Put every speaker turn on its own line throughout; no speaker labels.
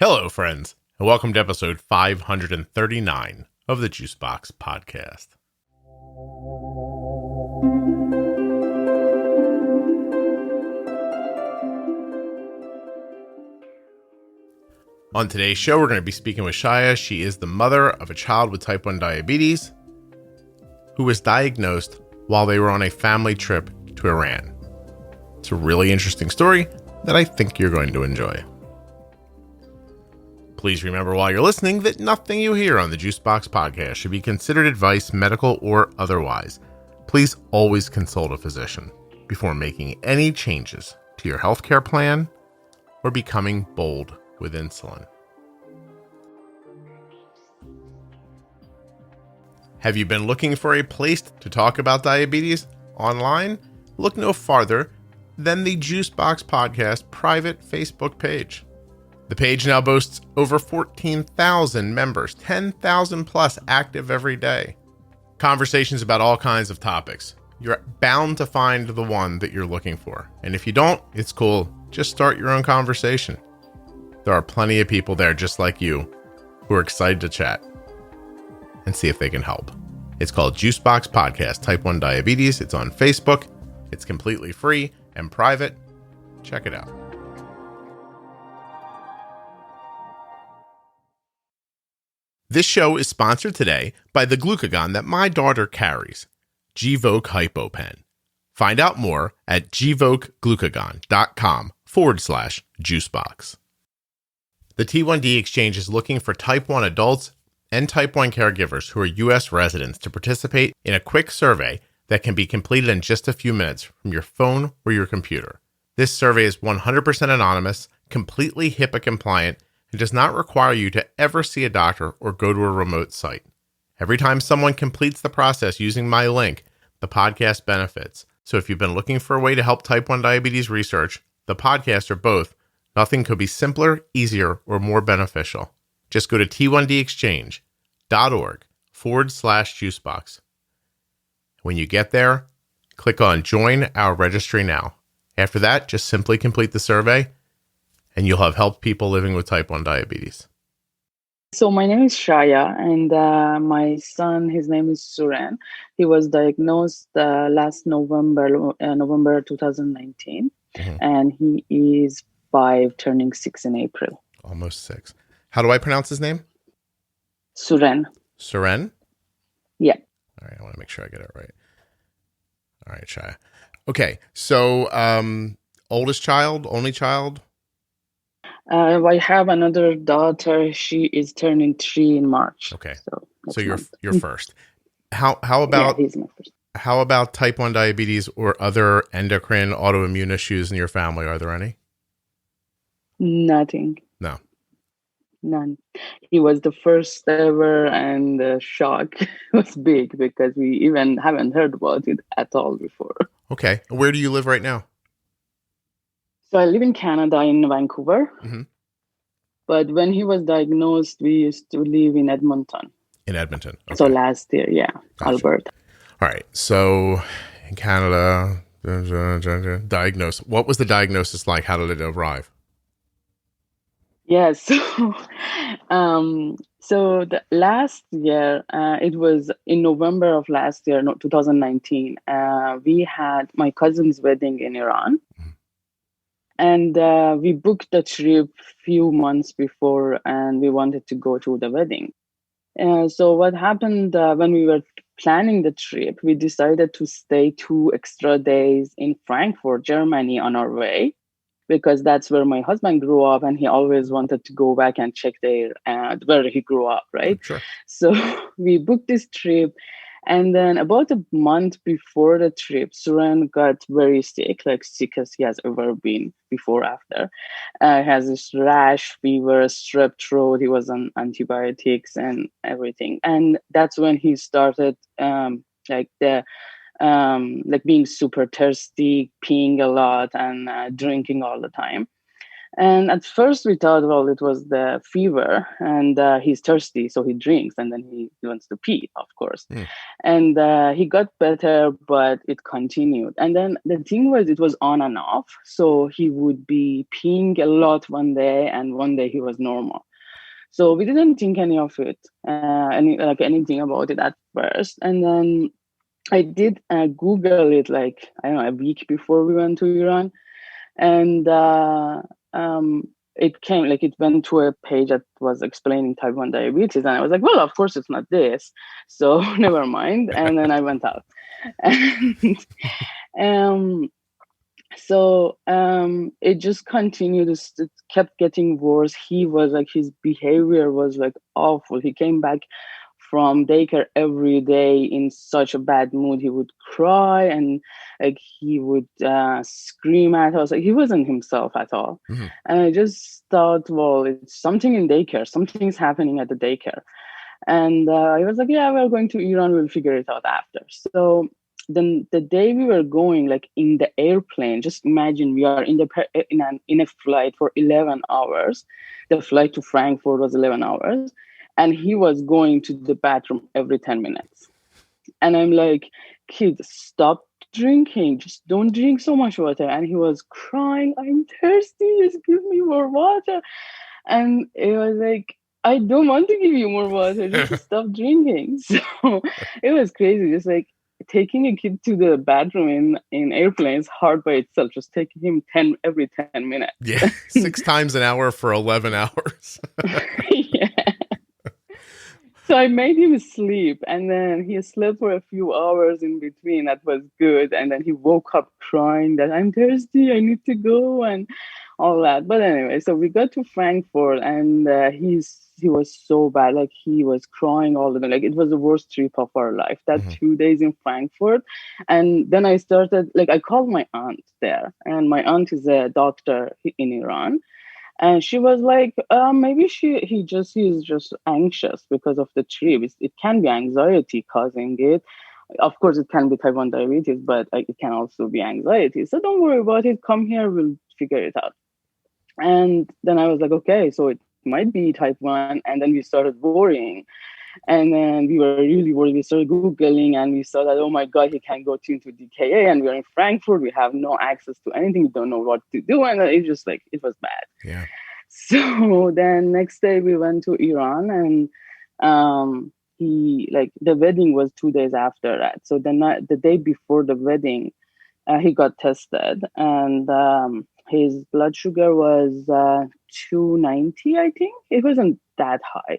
Hello, friends, and welcome to episode 539 of the Juicebox Podcast. On today's show, we're going to be speaking with Shaya. She is the mother of a child with type 1 diabetes who was diagnosed while they were on a family trip to Iran. It's a really interesting story that I think you're going to enjoy. Please remember while you're listening that nothing you hear on the Juicebox Podcast should be considered advice, medical or otherwise. Please always consult a physician before making any changes to your healthcare plan or becoming bold with insulin. Have you been looking for a place to talk about diabetes online? Look no farther than the Juicebox Podcast private Facebook page. The page now boasts over 14,000 members, 10,000 plus active every day. Conversations about all kinds of topics. You're bound to find the one that you're looking for. And if you don't, it's cool. Just start your own conversation. There are plenty of people there just like you who are excited to chat and see if they can help. It's called Juicebox Podcast Type 1 Diabetes. It's on Facebook. It's completely free and private. Check it out. This show is sponsored today by the glucagon that my daughter carries, Gvoke HypoPen. Find out more at gvokeglucagon.com/juicebox. The T1D Exchange is looking for type 1 adults and type 1 caregivers who are U.S. residents to participate in a quick survey that can be completed in just a few minutes from your phone or your computer. This survey is 100% anonymous, completely HIPAA compliant, and does not require you to ever see a doctor or go to a remote site. Every time someone completes the process using my link, the podcast benefits. So if you've been looking for a way to help type 1 diabetes research, the podcast, or both, nothing could be simpler, easier, or more beneficial. Just go to t1dexchange.org/juicebox. When you get there, click on Join Our Registry Now. After that, just simply complete the survey, and you'll have helped people living with type 1 diabetes.
So my name is Shaya, and my son, his name is Suren. He was diagnosed last November 2019, and he is 5, turning 6 in April.
Almost 6. How do I pronounce his name?
Suren.
Suren?
Yeah.
All right, I want to make sure I get it right. All right, Shaya. Okay, so oldest child, only child?
I have another daughter. She is turning 3 in March.
Okay, so you're first. How about
he's my first.
How about type 1 diabetes or other endocrine autoimmune issues in your family? Are there any?
Nothing.
No.
None. He was the first ever, and the shock was big because we even haven't heard about it at all before.
Okay. Where do you live right now?
So I live in Canada, in Vancouver.
Mm-hmm.
But when he was diagnosed, we used to live in Edmonton.
In Edmonton. Okay.
So last year, yeah,
Gotcha.
Alberta.
All right. So in Canada, diagnosed. What was the diagnosis like? How did it arrive?
Yeah, so the last year, it was in November of last year, 2019, we had my cousin's wedding in Iran. And we booked the trip few months before, and we wanted to go to the wedding. So what happened when we were planning the trip, we decided to stay 2 extra days in Frankfurt, Germany on our way, because that's where my husband grew up, and he always wanted to go back and check there where he grew up, right?
Sure.
So we booked this trip, and then about a month before the trip, Suren got very sick, like sick as he has ever been before, after. He has this rash, fever, strep throat. He was on antibiotics and everything. And that's when he started being super thirsty, peeing a lot, and drinking all the time. And at first we thought, well, it was the fever, and he's thirsty, so he drinks, and then he wants to pee, of course.
Mm.
And he got better, but it continued. And then the thing was, it was on and off. So he would be peeing a lot one day, and one day he was normal. So we didn't think any of it, anything about it at first. And then I did Google it, like, I don't know, a week before we went to Iran. And it came, like, it went to a page that was explaining type 1 diabetes. And I was like, well, of course it's not this. So never mind. And then I went out. And it just continued. It kept getting worse. He was like, his behavior was like awful. He came back from daycare every day in such a bad mood. He would cry, and like he would scream at us. Like, he wasn't himself at all.
Mm-hmm.
And I just thought, well, it's something in daycare. Something's happening at the daycare. And I was like, yeah, we're going to Iran. We'll figure it out after. So then the day we were going, like in the airplane, just imagine we are in a flight for 11 hours. The flight to Frankfurt was 11 hours. And he was going to the bathroom every 10 minutes. And I'm like, kid, stop drinking. Just don't drink so much water. And he was crying, I'm thirsty. Just give me more water. And it was like, I don't want to give you more water. Just stop drinking. So it was crazy. Just like taking a kid to the bathroom in airplanes hard by itself. Just taking him every 10 minutes.
Yeah, 6 times an hour for 11 hours.
Yeah. So I made him sleep, and then he slept for a few hours in between. That was good. And then he woke up crying that I'm thirsty, I need to go, and all that. But anyway, so we got to Frankfurt, and he was so bad. Like, he was crying all the time. Like, it was the worst trip of our life, that 2 days in Frankfurt. And then I started, like, I called my aunt there, and my aunt is a doctor in Iran. And she was like, maybe he's just anxious because of the trip. It can be anxiety causing it. Of course, it can be type 1 diabetes, but it can also be anxiety. So don't worry about it. Come here, we'll figure it out. And then I was like, okay, so it might be type 1. And then we started worrying. And then we were really worried. We started Googling, and we saw that, oh my God, he can go into DKA, and we're in Frankfurt. We have no access to anything. We don't know what to do. And it just like, it was bad.
Yeah.
So then next day we went to Iran, and the wedding was 2 days after that. So the day before the wedding, he got tested, and his blood sugar was 290, I think. It wasn't that high.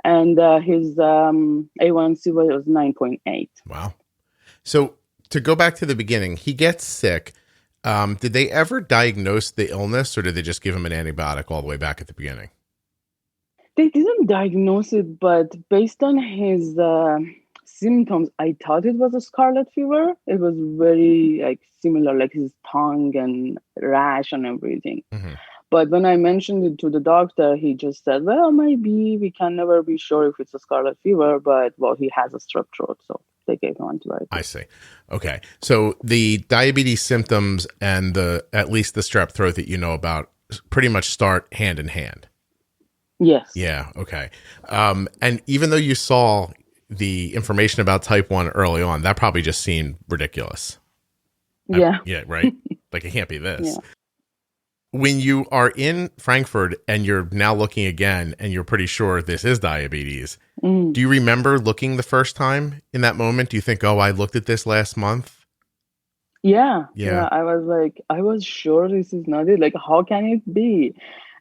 And his A1C was 9.8.
Wow. So to go back to the beginning, he gets sick. Did they ever diagnose the illness, or did they just give him an antibiotic all the way back at the beginning?
They didn't diagnose it, but based on his symptoms, I thought it was a scarlet fever. It was very similar, like his tongue and rash and everything. Mm-hmm. But when I mentioned it to the doctor, he just said, well, maybe we can never be sure if it's a scarlet fever, but, well, he has a strep throat, so they gave him antibiotics.
I see. Okay. So the diabetes symptoms and at least the strep throat that you know about pretty much start hand in hand.
Yes.
Yeah. Okay. And even though you saw the information about type 1 early on, that probably just seemed ridiculous.
Yeah.
Yeah. Right. Like, it can't be this.
Yeah.
When you are in Frankfurt and you're now looking again and you're pretty sure this is diabetes, do you remember looking the first time in that moment? Do you think, oh, I looked at this last month?
Yeah. I was sure this is not it. Like, how can it be?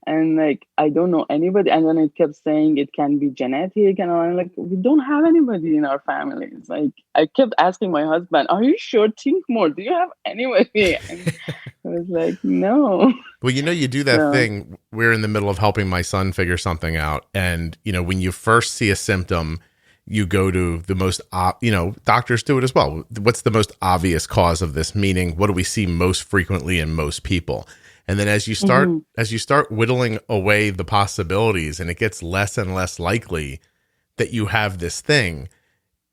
And I don't know anybody. And then it kept saying it can be genetic. And I'm like, we don't have anybody in our families. I kept asking my husband, are you sure? Think more. Do you have anybody? And I was like, no.
Well, you do that thing. We're in the middle of helping my son figure something out. And, when you first see a symptom, you go to the most, doctors do it as well. What's the most obvious cause of this? Meaning, what do we see most frequently in most people? And then as you start whittling away the possibilities, and it gets less and less likely that you have this thing,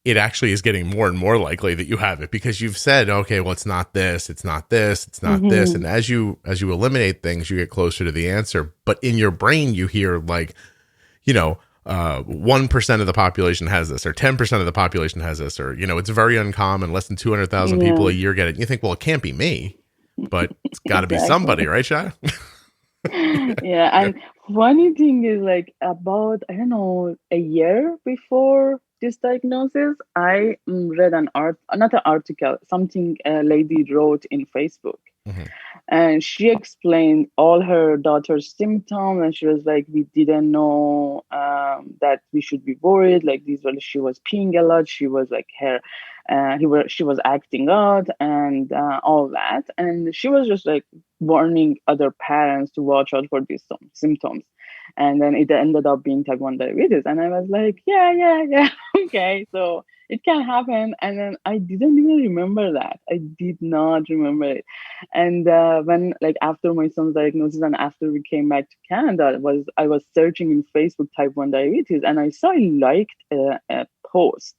it actually is getting more and more likely that you have it, because you've said, okay, well, it's not this, it's not this, it's not this. And as you eliminate things, you get closer to the answer. But in your brain, you hear like, 1% of the population has this, or 10% of the population has this, or, it's very uncommon. Less than 200,000 people a year get it. And you think, well, it can't be me, but it's got to be somebody, right, Shaya?
Yeah. And funny thing is, like, about, I don't know, a year before this diagnosis, I read not an article, something a lady wrote in Facebook. And she explained all her daughter's symptoms, and she was like, we didn't know that we should be worried. Like, she was peeing a lot. She was like she was acting out and all that. And she was just like warning other parents to watch out for these symptoms. And then it ended up being type 1 diabetes. And I was like, yeah, okay. So it can happen. And then I didn't even remember that. I did not remember it. And when, like, after my son's diagnosis and after we came back to Canada, I was searching in Facebook type 1 diabetes, and I saw I liked a post.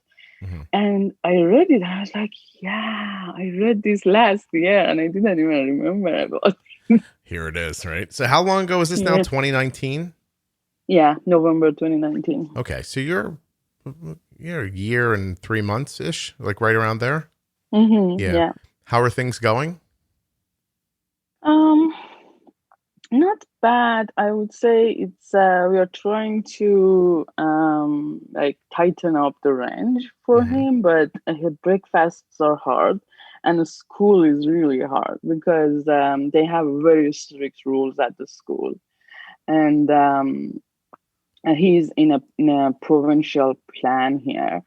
And I read it. I was like, yeah, I read this last year, and I didn't even remember about it.
Here it is, right? So how long ago was this now? 2019?
Yeah, November 2019.
Okay, so you're a year and 3 months ish, like right around there.
Yeah.
How are things going?
Not bad. I would say it's we are trying to like tighten up the range for him, but breakfasts are hard, and the school is really hard because they have very strict rules at the school, and he's in a provincial plan here.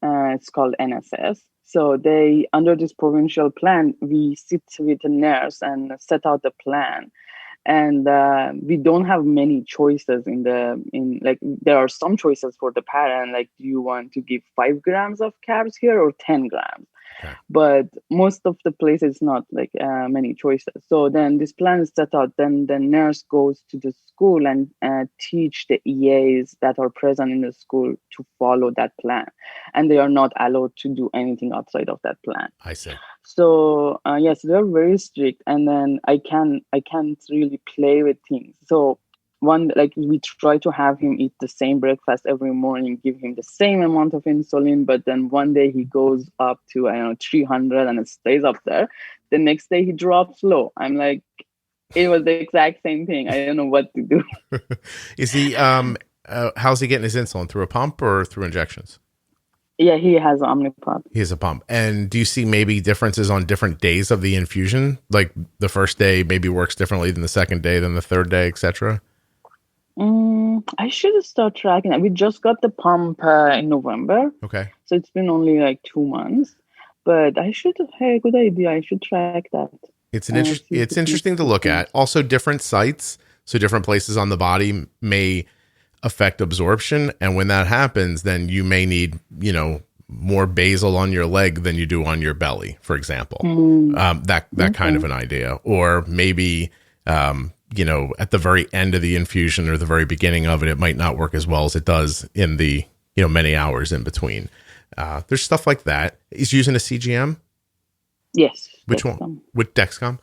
It's called NSS. So under this provincial plan, we sit with a nurse and set out the plan. And we don't have many choices there are some choices for the parent, like, do you want to give 5 grams of carbs here or 10 grams? Okay. But most of the places not like many choices. So then this plan is set out. Then the nurse goes to the school and teach the EAs that are present in the school to follow that plan, and they are not allowed to do anything outside of that plan.
I see.
So yes, they're very strict, and then I can't really play with things. So we try to have him eat the same breakfast every morning, give him the same amount of insulin, but then one day he goes up to 300 and it stays up there. The next day he drops low. I'm like, it was the exact same thing. I don't know what to do.
Is he how's he getting his insulin, through a pump or through injections?
Yeah, he has Omnipod.
He has a pump. And do you see maybe differences on different days of the infusion? Like the first day maybe works differently than the second day, than the third day, etc.?
I should start tracking that. We just got the pump in November. Okay. So it's been only like 2 months. But good idea. I should track that.
It's interesting to look at. Also, different sites, so different places on the body may affect absorption. And when that happens, then you may need, more basal on your leg than you do on your belly, for example. That kind of an idea. Or maybe at the very end of the infusion or the very beginning of it, it might not work as well as it does in the, many hours in between. There's stuff like that. He's using a CGM?
Yes.
Which Dexcom. One? With Dexcom?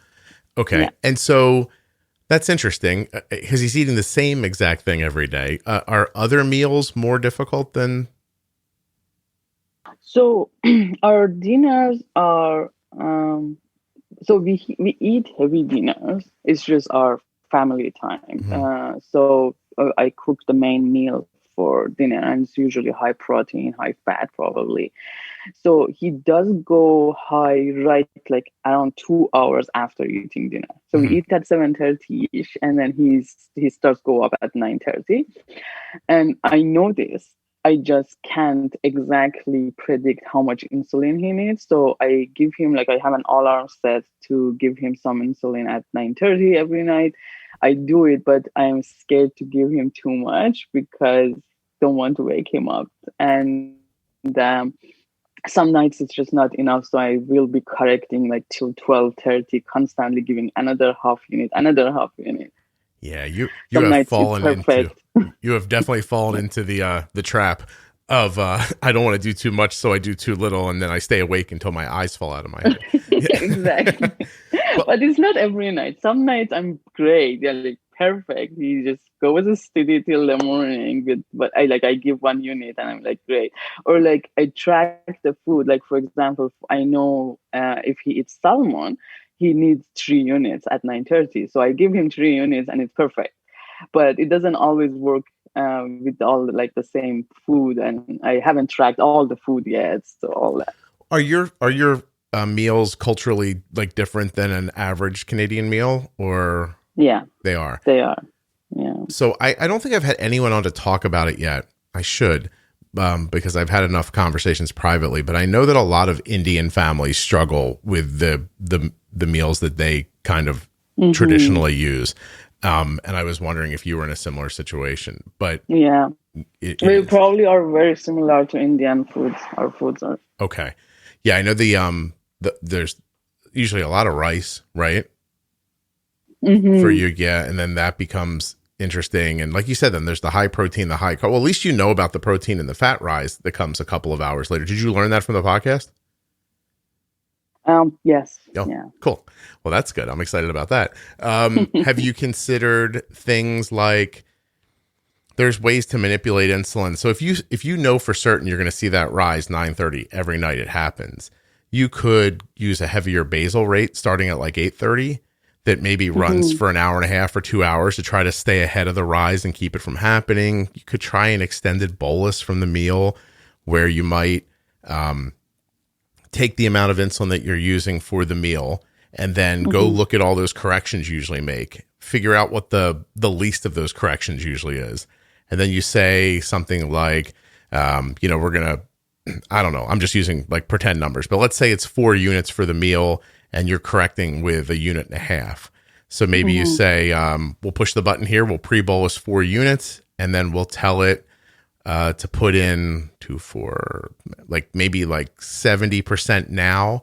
Okay. Yeah. And so that's interesting because he's eating the same exact thing every day. Are other meals more difficult than?
So our dinners are, so we eat heavy dinners. It's just our family time. So I cook the main meal for dinner, and it's usually high protein, high fat probably. So he does go high right like around 2 hours after eating dinner. So we eat at 7:30ish, and then he starts go up at 9:30. And I notice I just can't exactly predict how much insulin he needs. So I give him, I have an alarm set to give him some insulin at 9:30 every night. I do it, but I'm scared to give him too much because I don't want to wake him up. And some nights it's just not enough. So I will be correcting till 12:30, constantly giving another half unit.
Yeah, you have fallen into. You have definitely fallen into the trap. of I don't want to do too much, so I do too little, and then I stay awake until my eyes fall out of my head.
Exactly.
Well,
But it's not every night. Some nights I'm great. They're like perfect. He just goes steady till the morning but I give 1 unit and I'm like great. Or like I track the food. Like for example, I know if he eats salmon, he needs 3 units at 9:30. So I give him 3 units and it's perfect. But it doesn't always work with all like the same food, and I haven't tracked all the food yet. So all that.
are your meals culturally like different than an average Canadian meal, or
Yeah,
they are?
they are. Yeah.
So I don't think I've had anyone on to talk about it yet. I should, because I've had enough conversations privately. But I know that a lot of Indian families struggle with the meals that they kind of traditionally use. And I was wondering if you were in a similar situation. But
Yeah.
it
We
is.
probably are very similar to Indian foods. Our foods are.
Okay. Yeah, I know there's usually a lot of rice, right? For you, yeah, and then that becomes interesting. And like you said, then there's the high protein, the high carb. Well, at least you know about the protein and the fat rise that comes a couple of hours later. Did you learn that from the podcast?
Yes.
Oh,
Yeah.
cool. Well, that's good. I'm excited about that. Have you considered things like there's ways to manipulate insulin? So if you know for certain you're going to see that rise 9:30 every night, it happens. You could use a heavier basal rate starting at like 8:30 that maybe runs for an hour and a half or 2 hours to try to stay ahead of the rise and keep it from happening. You could try an extended bolus from the meal where you might take the amount of insulin that you're using for the meal and then go look at all those corrections you usually make, figure out what the least of those corrections usually is. And then you say something like, we're going to, I don't know, I'm just using like pretend numbers, but let's say it's 4 units for the meal and you're correcting with 1.5 units. So maybe you say, we'll push the button here, we'll pre-bolus 4 units, and then we'll tell it to put in 2, 4, like maybe like 70% now.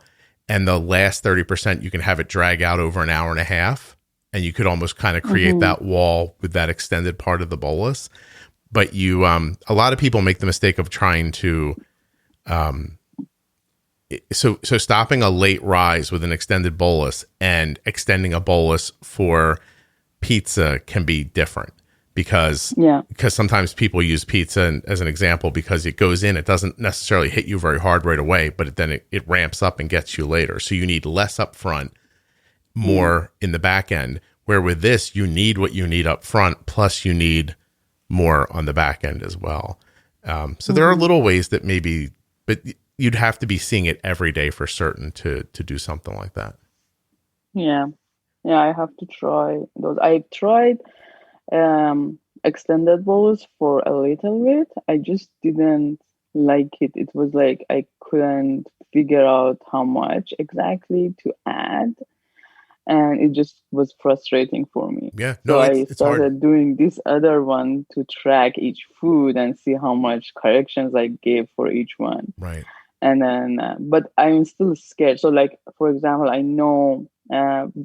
And the last 30%, you can have it drag out over an hour and a half. And you could almost kind of create that wall with that extended part of the bolus. But you, a lot of people make the mistake of trying to, so stopping a late rise with an extended bolus and extending a bolus for pizza can be different because sometimes people use pizza as an example because it goes in, it doesn't necessarily hit you very hard right away, but then it ramps up and gets you later. So you need less up front, more in the back end, where with this, you need what you need up front, plus you need more on the back end as well. So there are little ways that maybe, but you'd have to be seeing it every day for certain to do something like that.
Yeah. Yeah, I have to try those. I tried extended bolus for a little bit. I just didn't like it. It was like I couldn't figure out how much exactly to add. And it just was frustrating for me.
Yeah.
So
No,
I
it's
started
hard.
doing this other one to track each food and see how much corrections I gave for each one.
Right.
And then, but I'm still scared. So like, for example, I know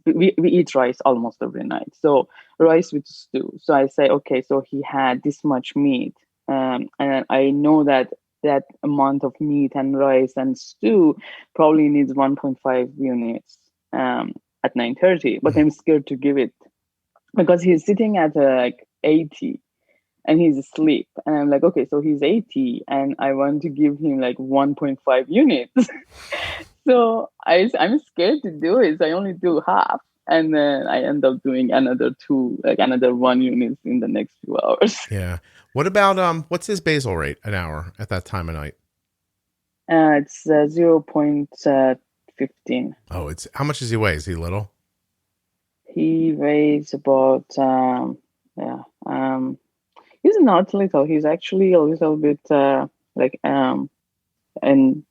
we eat rice almost every night. So rice with stew. So I say, okay, so he had this much meat. And I know that that amount of meat and rice and stew probably needs 1.5 units at 9:30. But I'm scared to give it because he's sitting at like 80. And he's asleep. And I'm like, okay, so he's 80 and I want to give him like 1.5 units. So I'm scared to do it. So I only do half. And then I end up doing another 1 unit in the next few hours.
Yeah. What about, what's his basal rate an hour at that time of night?
It's 0.15.
Oh, how much does he weigh? Is he little?
He weighs about, he's not little. He's actually a little bit and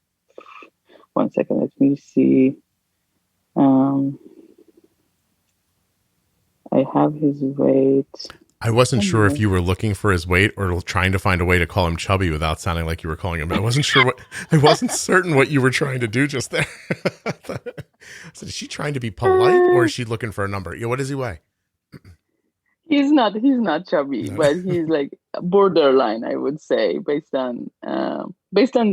1 second, let me see. I have his weight.
I wasn't sure if you were looking for his weight or trying to find a way to call him chubby without sounding like you were calling him. I wasn't sure I wasn't certain what you were trying to do just there. So is she trying to be polite or is she looking for a number? Yeah, what does he weigh?
He's not chubby, but he's like borderline, I would say, based on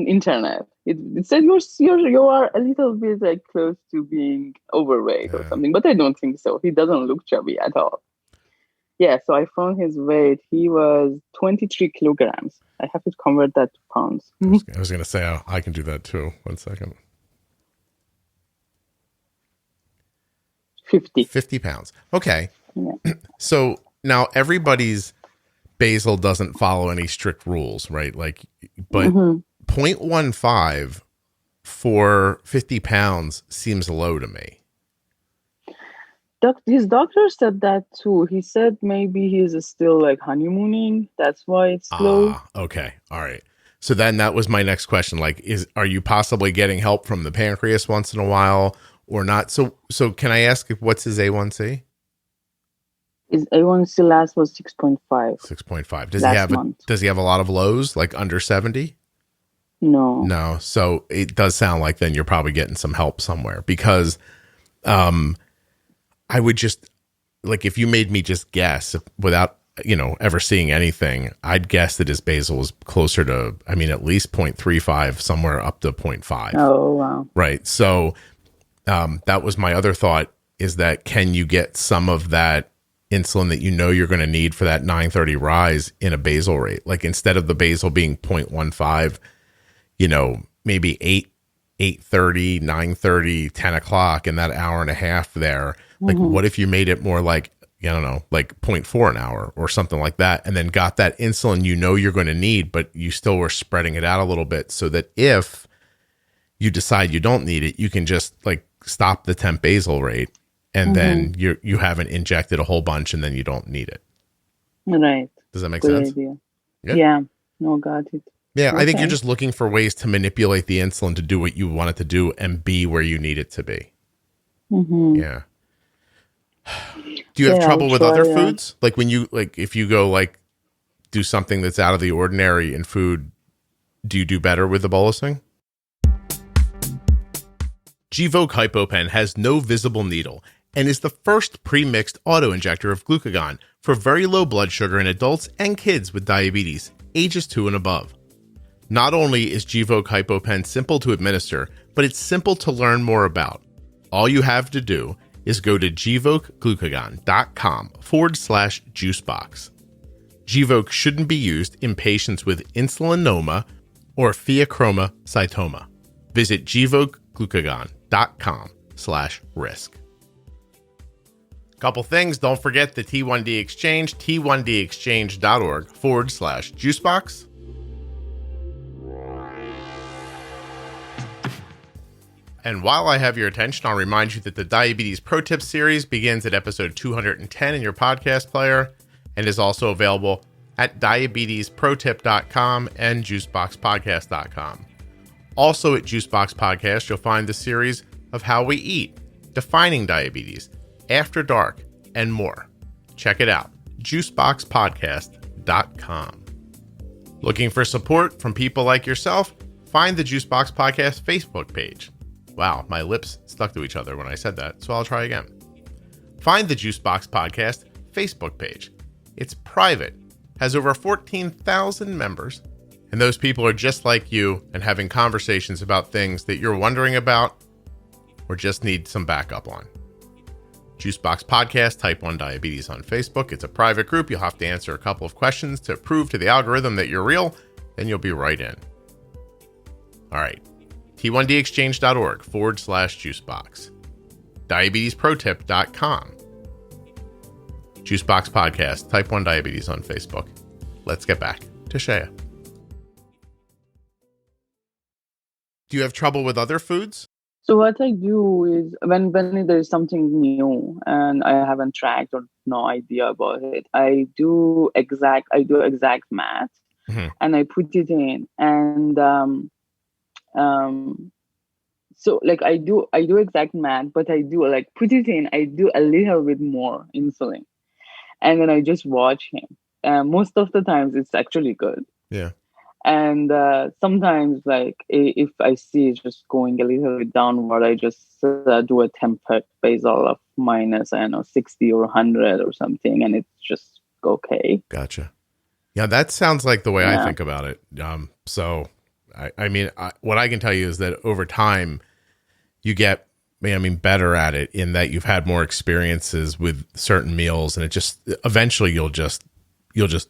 internet. It said you are a little bit like close to being overweight or something, but I don't think so. He doesn't look chubby at all. Yeah, so I found his weight. He was 23 kilograms. I have to convert that to pounds.
I was going to say, I can do that too. 1 second. 50 pounds. Okay.
Yeah.
So now everybody's basal doesn't follow any strict rules, right? Like, but 0.15 for 50 pounds seems low to me.
His doctor said that too. He said maybe he's still like honeymooning. That's why it's low.
Okay. All right. So then that was my next question. Like, are you possibly getting help from the pancreas once in a while or not? So can I ask what's his A1C?
His A1C last was 6.5.
6.5. Does he have a lot of lows, like under 70?
No.
So it does sound like then you're probably getting some help somewhere, because I would just, like, if you made me just guess without, ever seeing anything, I'd guess that his basal was closer to, at least 0.35, somewhere up to 0.5.
Oh, wow.
Right. So that was my other thought, is that can you get some of that insulin that you're going to need for that 9:30 rise in a basal rate? Like, instead of the basal being 0.15, maybe 8:30, 9:30, 10 o'clock in that hour and a half there. Like, what if you made it more like, like 0.4 an hour or something like that, and then got that insulin you're going to need, but you still were spreading it out a little bit, so that if you decide you don't need it, you can just like stop the temp basal rate, and then you haven't injected a whole bunch, and then you don't need it.
Right.
Does that make
Good
sense?
idea. Yeah. No, got it.
Yeah,
Okay.
I think you're just looking for ways to manipulate the insulin to do what you want it to do and be where you need it to be. Yeah. Do you have trouble with other foods? Like, when you, like, if you go like do something that's out of the ordinary in food, do you do better with the bolusing? Gvoke HypoPen has no visible needle and is the first pre-mixed auto-injector of glucagon for very low blood sugar in adults and kids with diabetes, ages 2 and above. Not only is Gvoke HypoPen simple to administer, but it's simple to learn more about. All you have to do is go to gvokeglucagon.com/juicebox. Gvoke shouldn't be used in patients with insulinoma or pheochromocytoma. Visit gvokeglucagon.com/risk. Couple things. Don't forget the T1D Exchange, t1dexchange.org/juicebox. And while I have your attention, I'll remind you that the Diabetes Pro Tips series begins at episode 210 in your podcast player and is also available at diabetesprotip.com and juiceboxpodcast.com. Also at Juicebox Podcast, you'll find the series of How We Eat, Defining Diabetes, After Dark, and more. Check it out, juiceboxpodcast.com. Looking for support from people like yourself? Find the Juicebox Podcast Facebook page. Wow, my lips stuck to each other when I said that, so I'll try again. Find the Juicebox Podcast Facebook page. It's private, has over 14,000 members, and those people are just like you and having conversations about things that you're wondering about or just need some backup on. Juicebox Podcast, Type 1 Diabetes on Facebook. It's a private group. You'll have to answer a couple of questions to prove to the algorithm that you're real, then you'll be right in. All right. t1dexchange.org/juicebox. diabetesprotip.com. Juicebox Podcast, Type 1 Diabetes on Facebook. Let's get back to Shaya. Do you have trouble with other foods?
So what I do is when there's something new and I haven't tracked or no idea about it, I do exact math and I put it in, and so like I do exact math, but I do like put it in, I do a little bit more insulin, and then I just watch him. Most of the times it's actually good.
Yeah.
And sometimes, like, if I see it just going a little bit downward, I just do a tempered basal of minus, 60 or 100 or something, and it's just okay.
Gotcha. Yeah, that sounds like the way I
Yeah.
think about it. So, I mean, what I can tell you is that over time, you get, I mean, better at it in that you've had more experiences with certain meals, and it just eventually you'll just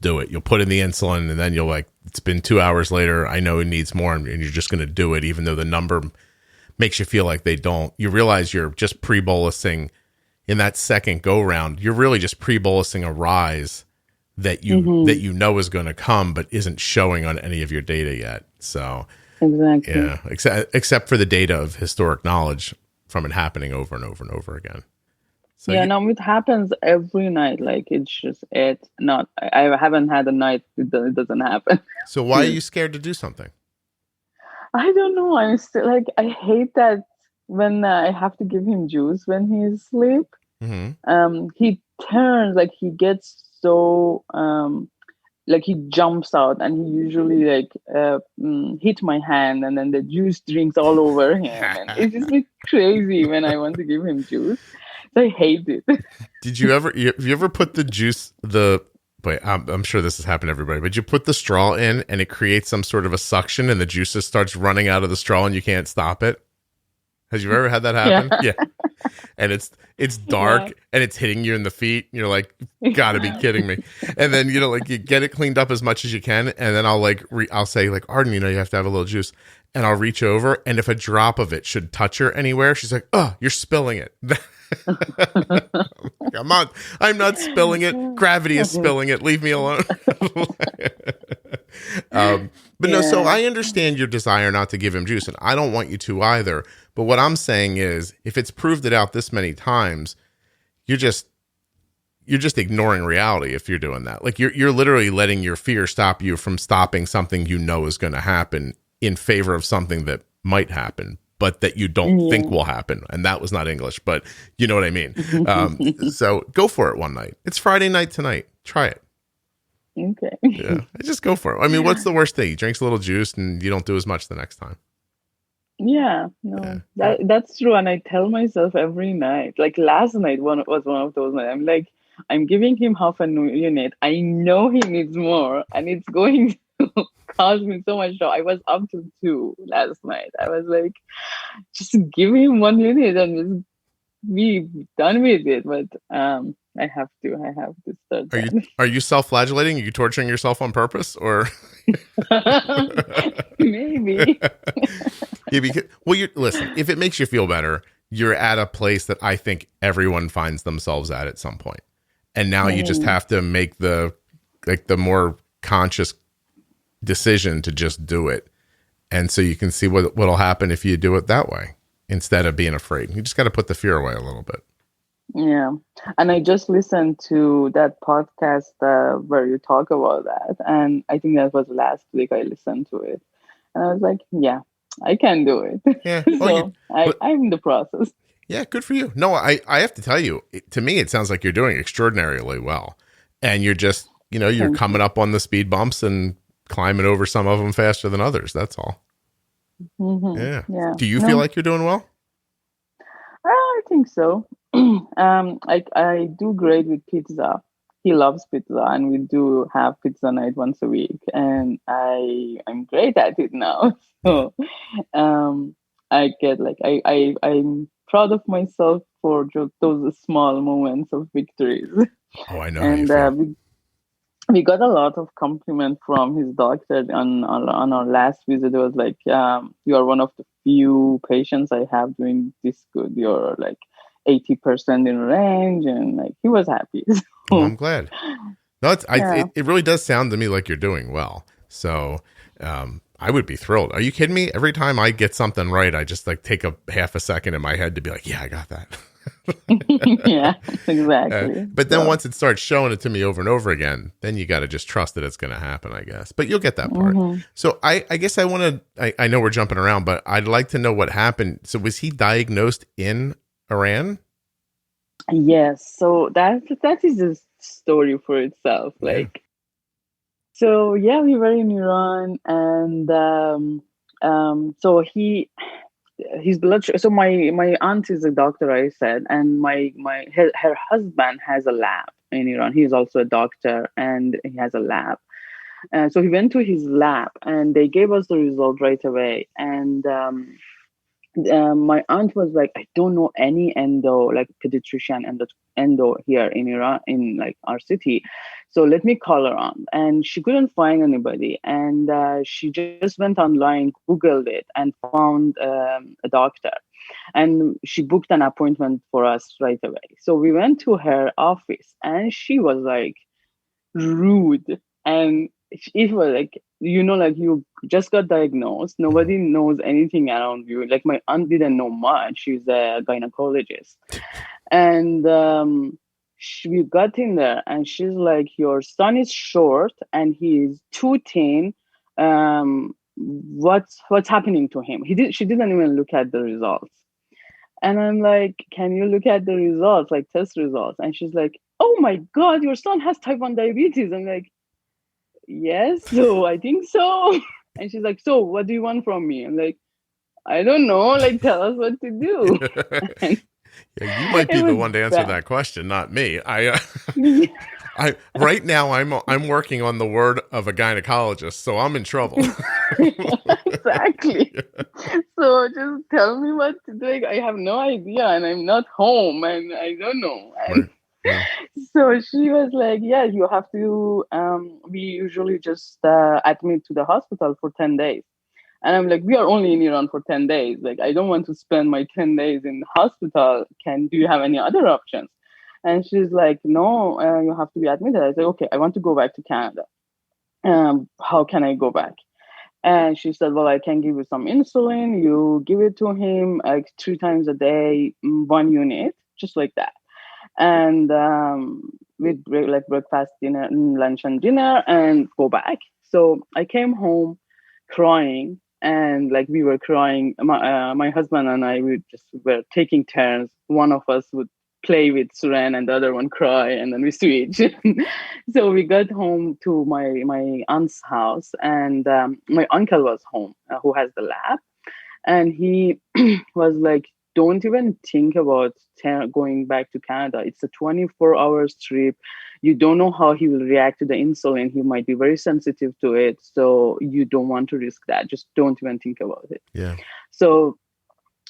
do it. You'll put in the insulin, and then you'll like, it's been 2 hours later. I know it needs more, and you're just going to do it, even though the number makes you feel like they don't. You realize you're just pre-bolusing in that second go round. You're really just pre-bolusing a rise that you know is going to come, but isn't showing on any of your data yet. So
Exactly.
yeah, except for the data of historic knowledge from it happening over and over and over again. So
Yeah, no, it happens every night. Like it's just it. Not I haven't had a night it doesn't happen.
so why are you scared to do something?
I don't know. I'm still like I hate that when I have to give him juice when he's asleep. He turns like he gets so like he jumps out and he usually like hit my hand and then the juice drinks all over him and it's just like crazy when I want to give him juice. So I hate it.
Did you ever? Have you ever put the juice? Wait, I'm sure this has happened to everybody, but you put the straw in and it creates some sort of a suction and the juice just starts running out of the straw and you can't stop it. Has you ever had that happen? Yeah. And it's dark and it's hitting you in the feet. And you're like, you gotta be kidding me. And then, you know, like you get it cleaned up as much as you can. And then I'll like, I'll say like, Arden, you know, you have to have a little juice. And I'll reach over. And if a drop of it should touch her anywhere, she's like, oh, you're spilling it. I'm not spilling it. Gravity is spilling it. Leave me alone. But no, so I understand your desire not to give him juice, and I don't want you to either. But what I'm saying is, if it's proved it out this many times, you're just ignoring reality if you're doing that. Like you're literally letting your fear stop you from stopping something you know is going to happen in favor of something that might happen, but that you don't think will happen. And that was not English, but you know what I mean? So go for it one night. It's Friday night tonight. Try it.
Okay.
Yeah. Just go for it. I mean, what's the worst thing? He drinks a little juice and you don't do as much the next time.
Yeah, no, that's true. And I tell myself every night, like last night, was one of those nights. I'm like, I'm giving him half a unit. I know he needs more, and it's going to cause me so much joy. I was up to 2 last night. I was like, just give him 1 unit and just be done with it. But I have to start.
Are you self-flagellating? Are you torturing yourself on purpose, or
maybe?
Well, listen. If it makes you feel better, you're at a place that I think everyone finds themselves at some point, and now you just have to make the more conscious decision to just do it, and so you can see what'll happen if you do it that way instead of being afraid. You just got to put the fear away a little bit.
Yeah. And I just listened to that podcast where you talk about that. And I think that was last week I listened to it. And I was like, yeah, I can do it.
Yeah.
So I'm in the process.
Yeah, good for you. No, I have to tell you, to me, it sounds like you're doing extraordinarily well. And you're just, you're coming up on the speed bumps and climbing over some of them faster than others. That's all.
Mm-hmm. Yeah.
Do you feel like you're doing well?
I think so. I do great with pizza. He loves pizza, and we do have pizza night once a week. And I'm great at it now. So, I get I'm proud of myself for just those small moments of victories.
Oh, I know.
And we got a lot of compliment from his doctor on our last visit. It was like, you are one of the few patients I have doing this good. You're like 80% in range, and like he was happy. So,
I'm glad. No, it really does sound to me like you're doing well. So I would be thrilled. Are you kidding me? Every time I get something right, I just like take a half a second in my head to be like, yeah, I got that.
Yeah, exactly.
But then once it starts showing it to me over and over again, then you got to just trust that it's going to happen, I guess. But you'll get that part. Mm-hmm. So I guess I want to, I know we're jumping around, but I'd like to know what happened. So was he diagnosed in Iran?
Yes. So that is a story for itself. Like, so yeah, we were in Iran, and so his blood sugar. So my aunt is a doctor, I said, and her husband has a lab in Iran. He's also a doctor, and he has a lab. So he went to his lab and they gave us the result right away. And my aunt was like, I don't know any endo, like pediatrician endo here in Iran, in like our city. So let me call around. And she couldn't find anybody. And she just went online, Googled it, and found a doctor. And she booked an appointment for us right away. So we went to her office and she was like rude. And it was like, like you just got diagnosed, nobody knows anything around you. Like my aunt didn't know much, she's a gynecologist. And we got in there and she's like, your son is short and he's too thin. What's happening to him? She didn't even look at the results. And I'm like, can you look at the results, like test results? And she's like, oh my God, your son has type 1 diabetes. I'm like, yes, so I think so. And she's like, so what do you want from me? I'm like, I don't know, like tell us what to do.
Yeah, you might be the one to answer that question, not me. I right now I'm working on the word of a gynecologist, so I'm in trouble.
Exactly. So just tell me what to do. Like, I have no idea and I'm not home and I don't know. And
Right. Yeah.
so she was like, yeah, you have to, we usually just admit to the hospital for 10 days. And I'm like, we are only in Iran for 10 days. Like, I don't want to spend my 10 days in the hospital. Do you have any other options? And she's like, no, you have to be admitted. I said, okay, I want to go back to Canada. How can I go back? And she said, well, I can give you some insulin. You give it to him like 3 times a day, 1 unit, just like that. And we'd like breakfast, dinner, lunch and dinner and go back. So I came home crying. And like we were crying, my husband and I were taking turns. One of us would play with Suran and the other one cry, and then we switch. So we got home to my aunt's house, and my uncle was home, who has the lab, and he was like, don't even think about going back to Canada. It's a 24-hour trip. You don't know how he will react to the insulin. He might be very sensitive to it. So you don't want to risk that. Just don't even think about it.
Yeah.
So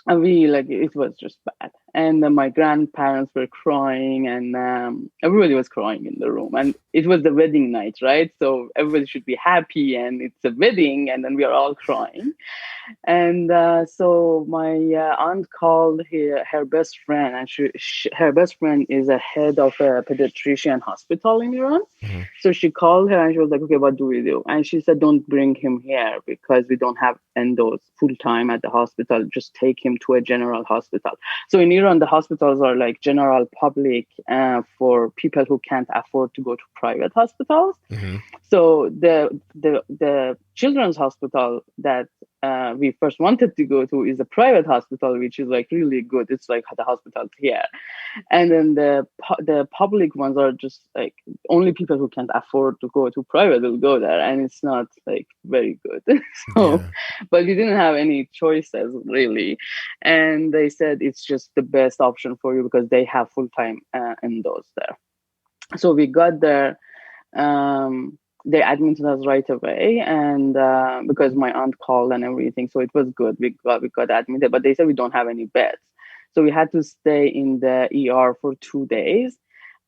it was just bad. And my grandparents were crying and everybody was crying in the room. And it was the wedding night, right? So everybody should be happy and it's a wedding and then we are all crying. And so my aunt called her best friend, and her best friend is a head of a pediatrician hospital in Iran.
Mm-hmm.
So she called her and she was like, okay, what do we do? And she said, don't bring him here because we don't have endos full time at the hospital. Just take him to a general hospital. So in Iran, the hospitals are like general public for people who can't afford to go to private hospitals. Mm-hmm. So the children's hospital that we first wanted to go to is a private hospital, which is like really good. It's like the hospitals here. And then the public ones are just like only people who can't afford to go to private will go there. And it's not like very good. But we didn't have any choices really. And they said it's just the best option for you because they have full-time endos there. So we got there. They admitted us right away, and because my aunt called and everything, so it was good. We got admitted, but they said we don't have any beds, so we had to stay in the ER for 2 days.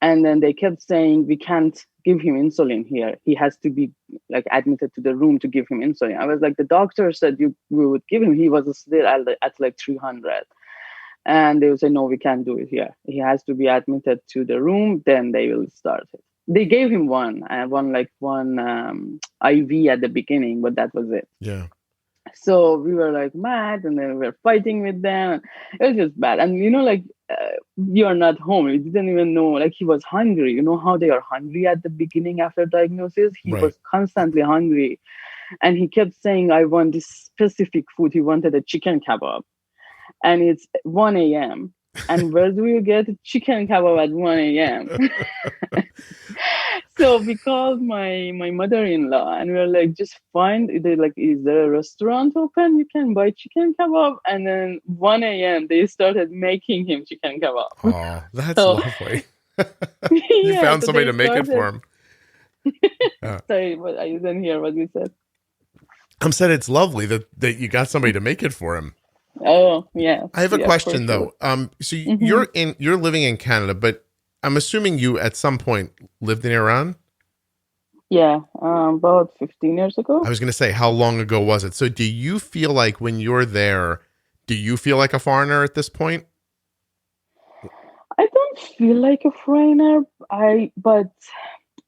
And then they kept saying we can't give him insulin here. He has to be like admitted to the room to give him insulin. I was like, the doctor said we would give him. He was still at like 300. And they would say, no, we can't do it here. He has to be admitted to the room. Then they will start it. They gave him one IV at the beginning, but that was it.
Yeah.
So we were like mad, and then we were fighting with them. It was just bad. And you are not home. You didn't even know. Like he was hungry. You know how they are hungry at the beginning after diagnosis. He was constantly hungry, and he kept saying, "I want this specific food." He wanted a chicken kebab, and it's 1 a.m. And where do you get chicken kebab at 1 a.m.? So we called my mother-in-law and we were like, just find, is there a restaurant open? You can buy chicken kebab. And then 1 a.m. they started making him chicken kebab.
Oh, that's lovely. You found somebody to make it for him.
Sorry, but I didn't hear what you said.
I'm said it's lovely that you got somebody to make it for him.
Oh, yeah.
I have a
Yeah,
question
for sure.
though. So
Mm-hmm.
you're living in Canada, but I'm assuming you at some point lived in Iran.
Yeah, about 15 years
I
ago.
was going to say, how long ago was it? So do you feel like when you're there, do you feel like a foreigner at this point?
I don't feel like a foreigner, but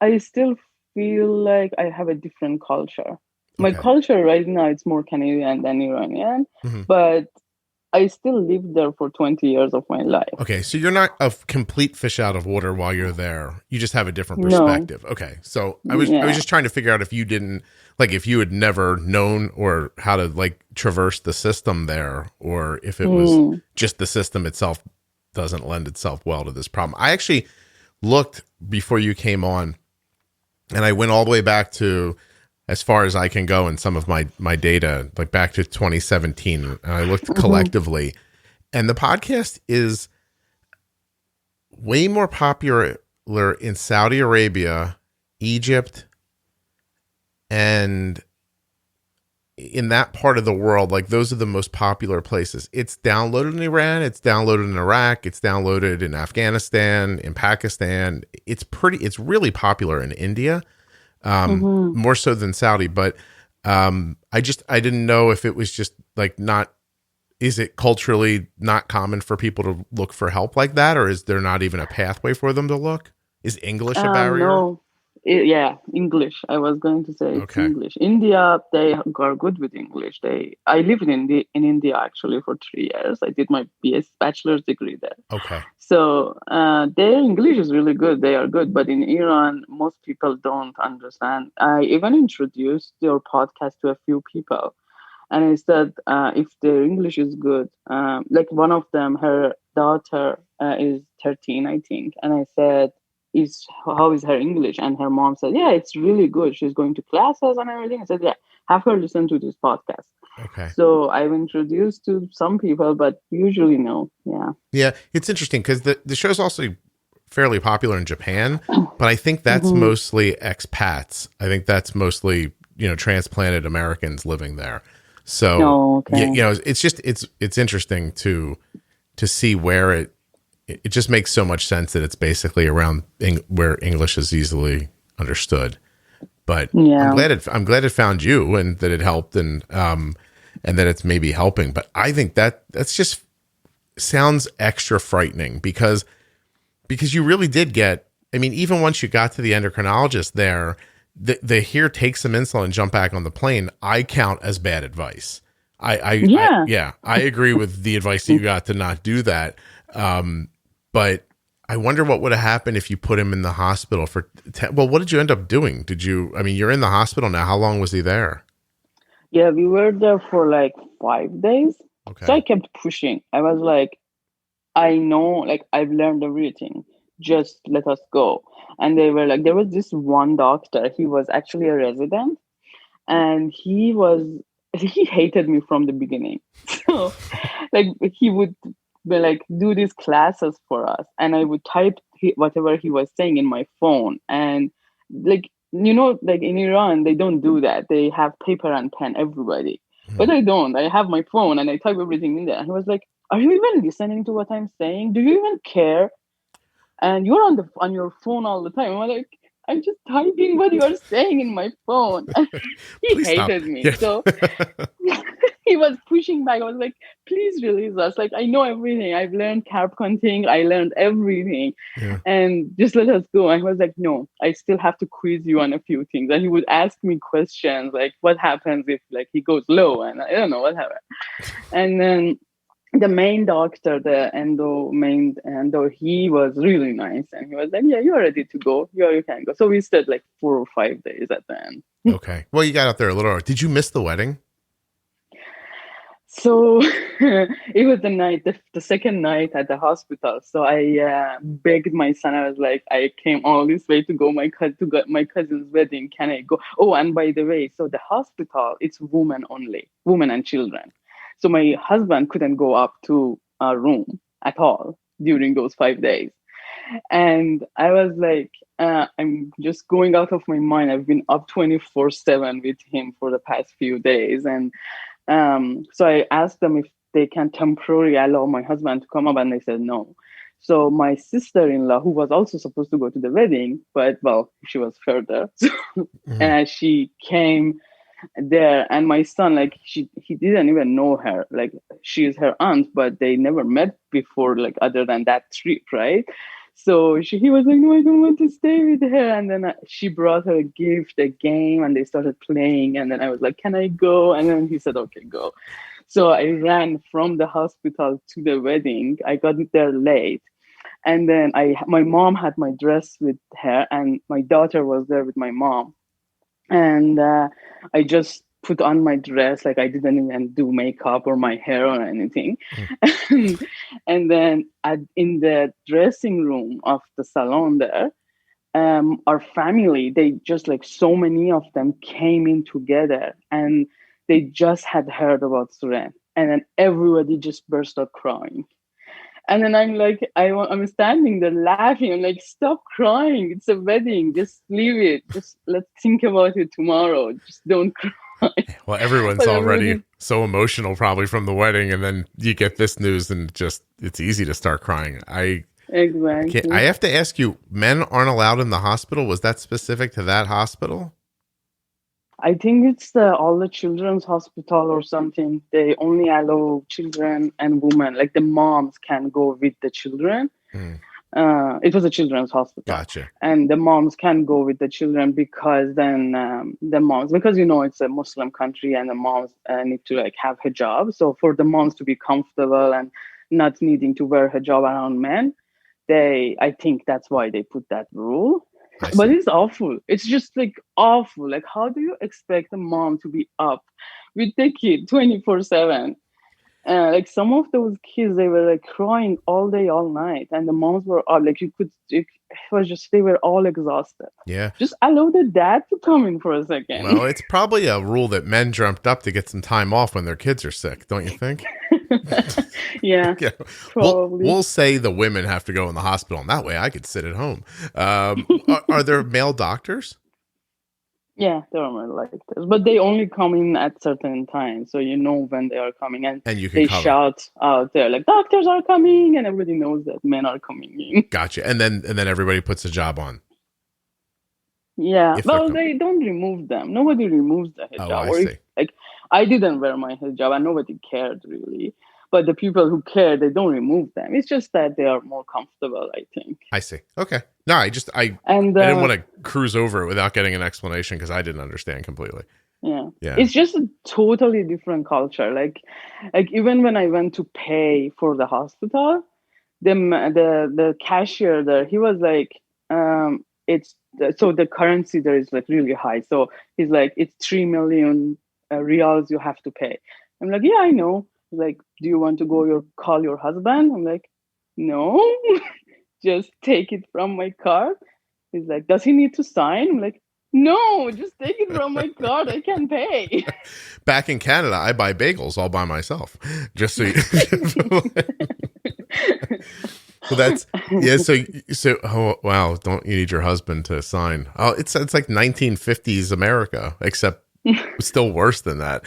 I still feel like I have a different culture. My
Okay.
culture right now it's more Canadian than Iranian,
hmm
but I still lived there for 20 years of my life.
Okay. So you're not a complete fish out of water while you're there. You just have a different
No,
perspective. Okay. So I was
yeah.
just trying to figure out if you didn't like if you had never known or how to like traverse the system there, or if it was
Mm.
just the system itself doesn't lend itself well to this problem. I actually looked before you came on, and I went all the way back to as far as I can go in some of my data, like back to 2017, and I looked
Mm-hmm.
collectively, and the podcast is way more popular in Saudi Arabia, Egypt, and in that part of the world. Like those are the most popular places. It's downloaded in Iran, it's downloaded in Iraq, it's downloaded in Afghanistan, in Pakistan. It's really popular in India,
Mm-hmm.
more so than Saudi. But I didn't know if it was just like not. Is it culturally not common for people to look for help like that, or is there not even a pathway for them to look? Is English a barrier?
No, yeah, English. I was going to say it's
Okay.
English. India, they are good with English. I lived in India actually for 3 years. I did my BS bachelor's degree there.
Okay.
So their English is really good. They are good, but in Iran, most people don't understand. I even introduced your podcast to a few people, and I said if their English is good, like one of them, her daughter is 13, I think, and I said, "Is how is her English?" And her mom said, "Yeah, it's really good. She's going to classes and everything." I said, "Yeah, have her listen to this podcast."
Okay.
So I've introduced to some people, but usually no. Yeah.
Yeah, it's interesting because the show's also fairly popular in Japan, but I think that's
Mm-hmm.
mostly expats. I think that's mostly transplanted Americans living there. So
Oh,
yeah,
okay.
it's just it's interesting to see where it just makes so much sense that it's basically around where English is easily understood. But
Yeah.
I'm glad it found you and that it helped, and that it's maybe helping. But I think that's just sounds extra frightening because you really did get, I mean, even once you got to the endocrinologist there, the here, take some insulin, jump back on the plane, I count as bad advice.
Yeah.
Yeah, I agree with the advice that you got to not do that. But I wonder what would have happened if you put him in the hospital for, well, what did you end up doing? I mean, you're in the hospital now. How long was he there?
Yeah, we were there for like 5 days. So
Okay.
I kept pushing. I was like, I know, like, I've learned everything. Just let us go. And they were like, there was this one doctor. He was actually a resident, and he hated me from the beginning. So, like, he would be like, do these classes for us, and I would type whatever he was saying in my phone. And, like, like in Iran, they don't do that. They have paper and pen, everybody.
Mhm.
But I don't. I have my phone and I type everything in there. And he was like, are you even listening to what I'm saying? Do you even care? And you're on your phone all the time. I'm like, I'm just typing what you are saying in my phone. And he
Please stop.
hated me.
Yeah.
So he was pushing back. I was like, please release us. Like, I know everything. I've learned carb counting. I learned everything.
Yeah.
And just let us go. And he was like, no, I still have to quiz you on a few things. And he would ask me questions like, what happens if like he goes low? And I don't know what happened. And then the main doctor, the main endo, he was really nice, and he was like, "Yeah, you're ready to go. You can go." So we stayed like 4 or 5 days at the end.
Okay. Well, you got out there a little early. Did you miss the wedding?
So it was the second night at the hospital. So I begged my son. I was like, I came all this way to go to get my cousin's wedding. Can I go? Oh, and by the way, so the hospital, it's women only, women and children. So my husband couldn't go up to a room at all during those 5 days. And I was like, I'm just going out of my mind. I've been up 24/7 with him for the past few days. And so I asked them if they can temporarily allow my husband to come up, and they said no. So my sister-in-law, who was also supposed to go to the wedding, but well, she was further. She came there, and my son, like he didn't even know her. Like she is her aunt, but they never met before, like other than that trip, right? So he was like, no, I don't want to stay with her. And then she brought her a gift, a game, and they started playing. And then I was like, can I go? And then he said, okay, go. So I ran from the hospital to the wedding. I got there late. And then my mom had my dress with her, and my daughter was there with my mom. And I just put on my dress, like I didn't even do makeup or my hair or anything. And then in the dressing room of the salon there, our family, they just like so many of them came in together, and they just had heard about Suren. And then everybody just burst out crying. And then I'm like, I'm standing there laughing. I'm like, stop crying. It's a wedding. Just leave it. Just let's think about it tomorrow. Just don't cry.
Well, everyone's already so emotional probably from the wedding. And then you get this news and it's easy to start crying.
Exactly.
I have to ask you, men aren't allowed in the hospital. Was that specific to that hospital?
I think it's all the children's hospital or something. They only allow children and women, like the moms can go with the children. It was a children's hospital.
Gotcha.
And the moms can go with the children because then because, it's a Muslim country and the moms need to like have hijab. So for the moms to be comfortable and not needing to wear hijab around men, I think that's why they put that rule. But it's awful. It's just like awful. Like, how do you expect a mom to be up with the kid 24/7? Like some of those kids, they were like crying all day, all night, and the moms were up. Like it was just they were all exhausted.
Yeah.
Just allow the dad to come in for a second.
Well, it's probably a rule that men dreamt up to get some time off when their kids are sick, don't you think?
Yeah, probably.
We'll say the women have to go in the hospital, and that way I could sit at home. Are there male doctors?
Yeah, there are male doctors, but they only come in at certain times, so you know when they are coming, and
you can
they shout out there like doctors are coming, and everybody knows that men are coming in.
Gotcha. And then everybody puts a job on.
Yeah, well, they don't remove them. Nobody removes the hijab.
Oh, I see.
Like I didn't wear my hijab, and nobody cared really. But the people who care, they don't remove them. It's just that they are more comfortable, I think.
I see. Okay. No, I didn't want to cruise over it without getting an explanation because I didn't understand completely.
Yeah. It's just a totally different culture. Like even when I went to pay for the hospital, the cashier there, he was like, so the currency there is like really high. So he's like, it's 3 million riyals you have to pay. I'm like, yeah, I know. He's like, do you want to call your husband? I'm like, no, just take it from my card. He's like, does he need to sign? I'm like, no, just take it from my card. I can pay.
Back in Canada, I buy bagels all by myself. Just so you... So that's, yeah. So, oh, wow. Don't you need your husband to sign? Oh, it's like 1950s America, except still worse than that.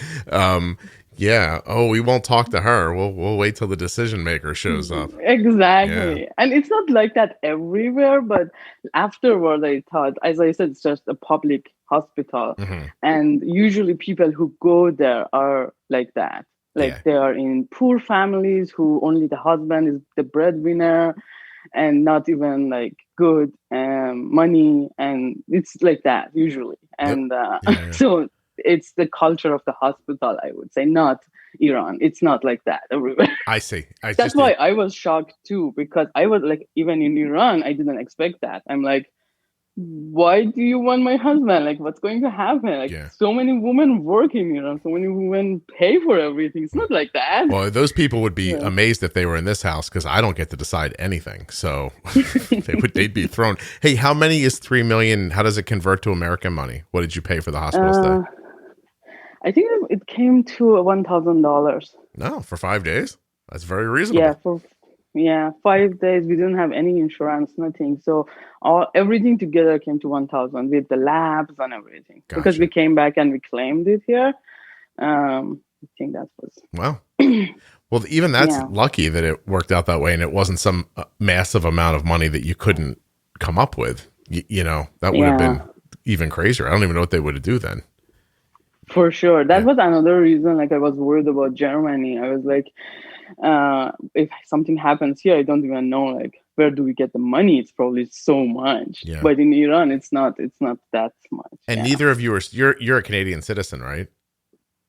Yeah. Oh, we won't talk to her. We'll wait till the decision maker shows up.
Exactly.
Yeah.
And it's not like that everywhere, but afterward I thought, as I said, it's just a public hospital. Mm-hmm. And usually people who go there are like that. Like they are in poor families who only the husband is the breadwinner and not even like good money. And it's like that usually. And so it's the culture of the hospital, I would say, not Iran. It's not like that everywhere.
I see.
That's why I was shocked too, because I was like, even in Iran, I didn't expect that. I'm like, why do you want my husband? Like, what's going to happen? Like, so many women work in Iran, so many women pay for everything. It's not like that.
Well, those people would be amazed if they were in this house because I don't get to decide anything. So they'd be thrown. Hey, how many is 3 million? How does it convert to American money? What did you pay for the hospital stay?
I think it came to $1,000.
No, for 5 days. That's very reasonable.
Yeah, Yeah, 5 days. We didn't have any insurance, nothing. So everything together came to 1,000 with the labs and everything. Because
Gotcha.
we came back and we claimed it here. I think that was.
Wow. Well, even that's
Yeah.
lucky that it worked out that way, and it wasn't some massive amount of money that you couldn't come up with. That would have been even crazier. I don't even know what they would do then.
For sure. That
Yeah.
was another reason, like, I was worried about Germany. I was like, if something happens here, I don't even know, like, where do we get the money? It's probably so much.
Yeah.
But in Iran, it's not that much.
And neither of you are, you're a Canadian citizen, right?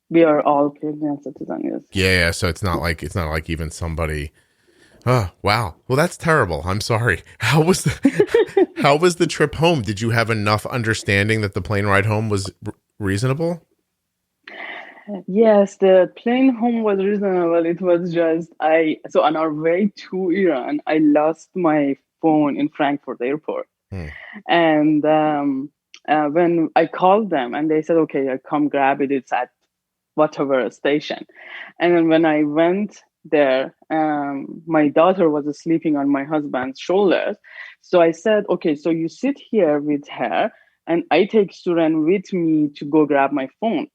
We are all Canadian citizens, yes.
Yeah. So it's not like even somebody. Oh, wow. Well, that's terrible. I'm sorry. How was the trip home? Did you have enough understanding that the plane ride home was reasonable?
Yes, the plane home was reasonable. It was just so on our way to Iran, I lost my phone in Frankfurt airport. And when I called them and they said, okay, I come grab it. It's at whatever station. And then when I went there, my daughter was sleeping on my husband's shoulders. So I said, okay, so you sit here with her and I take Suren with me to go grab my phone.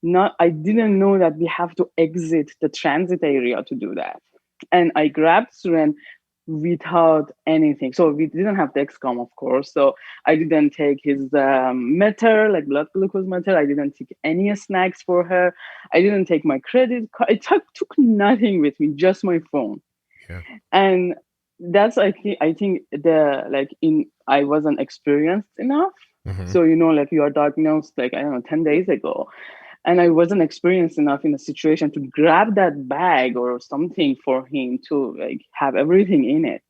I didn't know that we have to exit the transit area to do that. And I grabbed Suren without anything. So we didn't have Dexcom, of course. So I didn't take his meter, like blood glucose meter. I didn't take any snacks for her. I didn't take my credit card. I took nothing with me, just my phone.
Yeah.
And that's I think I wasn't experienced enough.
Mm-hmm.
So like you are diagnosed like, I don't know, 10 days ago. And I wasn't experienced enough in a situation to grab that bag or something for him to like have everything in it.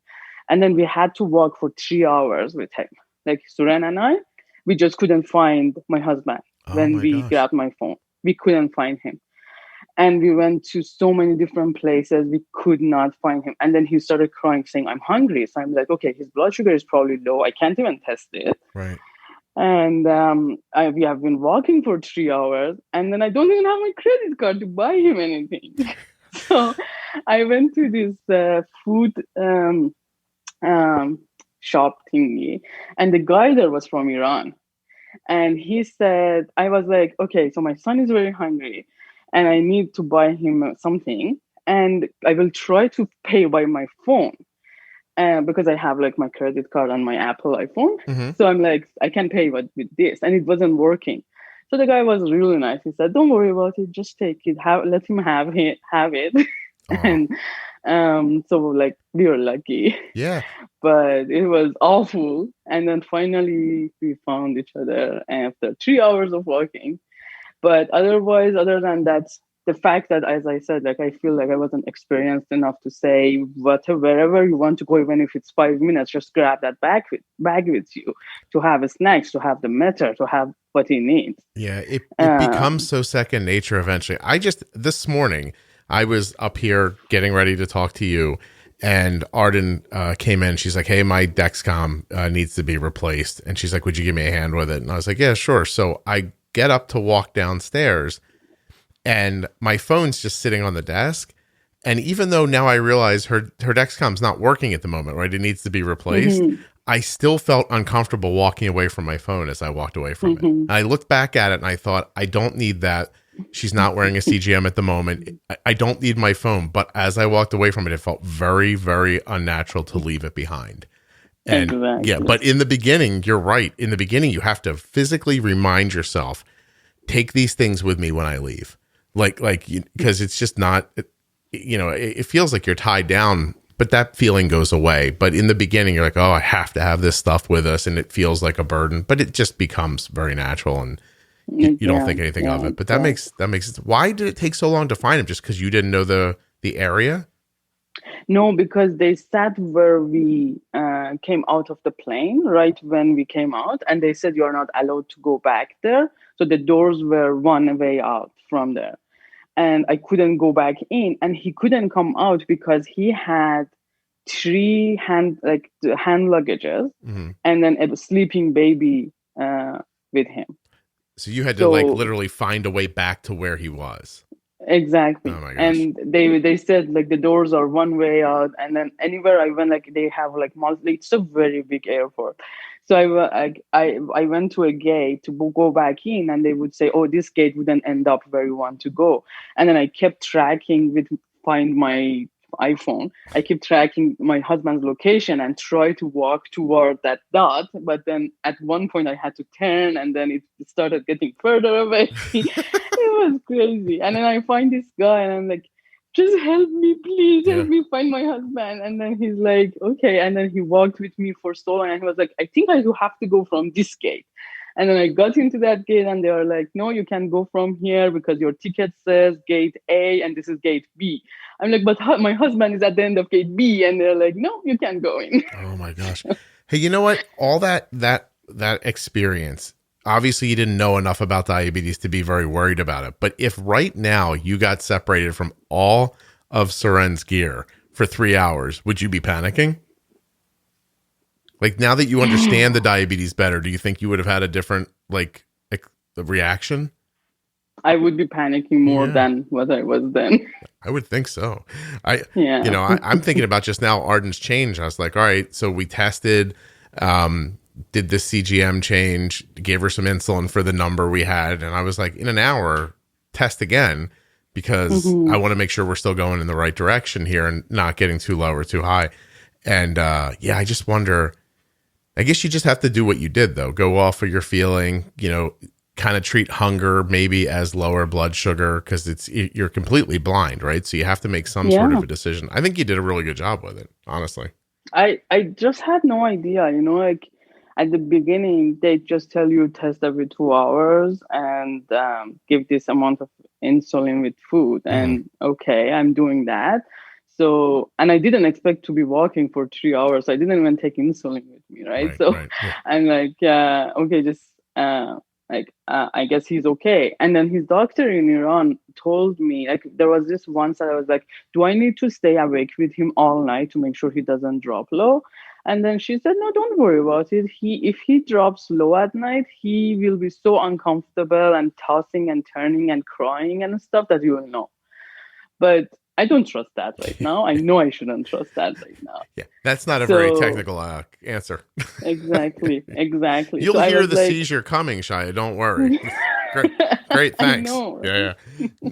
And then we had to walk for 3 hours with him. Like Suren and I, we just couldn't find my husband when we grabbed my phone. We couldn't find him. And we went to so many different places. We could not find him. And then he started crying, saying, I'm hungry. So I'm like, okay, his blood sugar is probably low. I can't even test it.
Right.
And we have been walking for 3 hours, and then I don't even have my credit card to buy him anything. So I went to this food shop thingy, and the guy there was from Iran. And he said, I was like, okay, so my son is very hungry, and I need to buy him something, and I will try to pay by my phone. Because I have like my credit card on my Apple iPhone.
Mm-hmm.
So I'm like, I can pay with this. And it wasn't working. So the guy was really nice. He said, don't worry about it. Just take it. Let him have it. And so like we were lucky.
Yeah.
But it was awful. And then finally we found each other after 3 hours of walking. But otherwise, other than that, the fact that, as I said, like I feel like I wasn't experienced enough to say wherever you want to go, even if it's 5 minutes, just grab that bag with you to have snacks, to have the meter, to have what he needs.
Yeah, it becomes so second nature eventually. This morning, I was up here getting ready to talk to you, and Arden came in. She's like, hey, my Dexcom needs to be replaced. And she's like, would you give me a hand with it? And I was like, yeah, sure. So I get up to walk downstairs, and my phone's just sitting on the desk. And even though now I realize her Dexcom's not working at the moment, right? It needs to be replaced. Mm-hmm. I still felt uncomfortable walking away from my phone as I walked away from it. And I looked back at it and I thought, I don't need that. She's not wearing a CGM at the moment. I don't need my phone. But as I walked away from it, it felt very, very unnatural to leave it behind. And exactly. Yeah, but in the beginning, you're right. In the beginning, you have to physically remind yourself, take these things with me when I leave. Because it's just not, it feels like you're tied down, but that feeling goes away. But in the beginning, you're like, oh, I have to have this stuff with us. And it feels like a burden, but it just becomes very natural. And you don't think anything of it. But that makes sense. Why did it take so long to find him? Just because you didn't know the area?
No, because they sat where we came out of the plane, right when we came out. And they said, you're not allowed to go back there. So the doors were one way out from there. And I couldn't go back in, and he couldn't come out because he had 3 hand luggages, and then a sleeping baby with him.
So you had to literally find a way back to where he was.
Exactly.
Oh my gosh.
And they said like the doors are one way out, and then anywhere I went, like they have like it's a very big airport. So I went to a gate to go back in, and they would say, oh, this gate wouldn't end up where you want to go. And then I kept tracking with Find My iPhone. I kept tracking my husband's location and try to walk toward that dot. But then at one point I had to turn, and then it started getting further away. It was crazy. And then I find this guy, and I'm like, just help me, please
Yeah.
help me find my husband. And then he's like, okay. And then he walked with me for so long, and he was like, I think I have to go from this gate. And then I got into that gate, and they were like, no, you can go from here because your ticket says gate A and this is gate B. I'm like, but my husband is at the end of gate B. And they're like, no, you can't go in.
Oh my gosh. Hey, you know what? All that experience, obviously you didn't know enough about diabetes to be very worried about it. But if right now you got separated from all of Suren's gear for 3 hours, would you be panicking? Like, now that you understand the diabetes better, do you think you would have had a different reaction?
I would be panicking more than what I was then.
I would think so. I'm thinking about just now Arden's change. I was like, all right, so we tested, did the CGM change, gave her some insulin for the number we had. And I was like, in an hour, test again, because I want to make sure we're still going in the right direction here and not getting too low or too high. And I just wonder, I guess you just have to do what you did, though. Go off of your feeling, kind of treat hunger maybe as lower blood sugar, because you're completely blind, right? So you have to make some sort of a decision. I think you did a really good job with it, honestly.
I just had no idea, like at the beginning, they just tell you test every 2 hours and give this amount of insulin with food. And okay, I'm doing that. So, and I didn't expect to be walking for 3 hours. I didn't even take insulin with me, right? So I'm like, okay, just I guess he's okay. And then his doctor in Iran told me, like, there was this once that I was like, do I need to stay awake with him all night to make sure he doesn't drop low? And then she said, no, don't worry about it. If he drops low at night, he will be so uncomfortable and tossing and turning and crying and stuff that you will know. But I don't trust that right now. I know I shouldn't trust that right now.
Yeah, that's not a very technical answer.
Exactly.
You'll hear the seizure coming, Shaya. Don't worry. Great, thanks.
I know,
right? Yeah.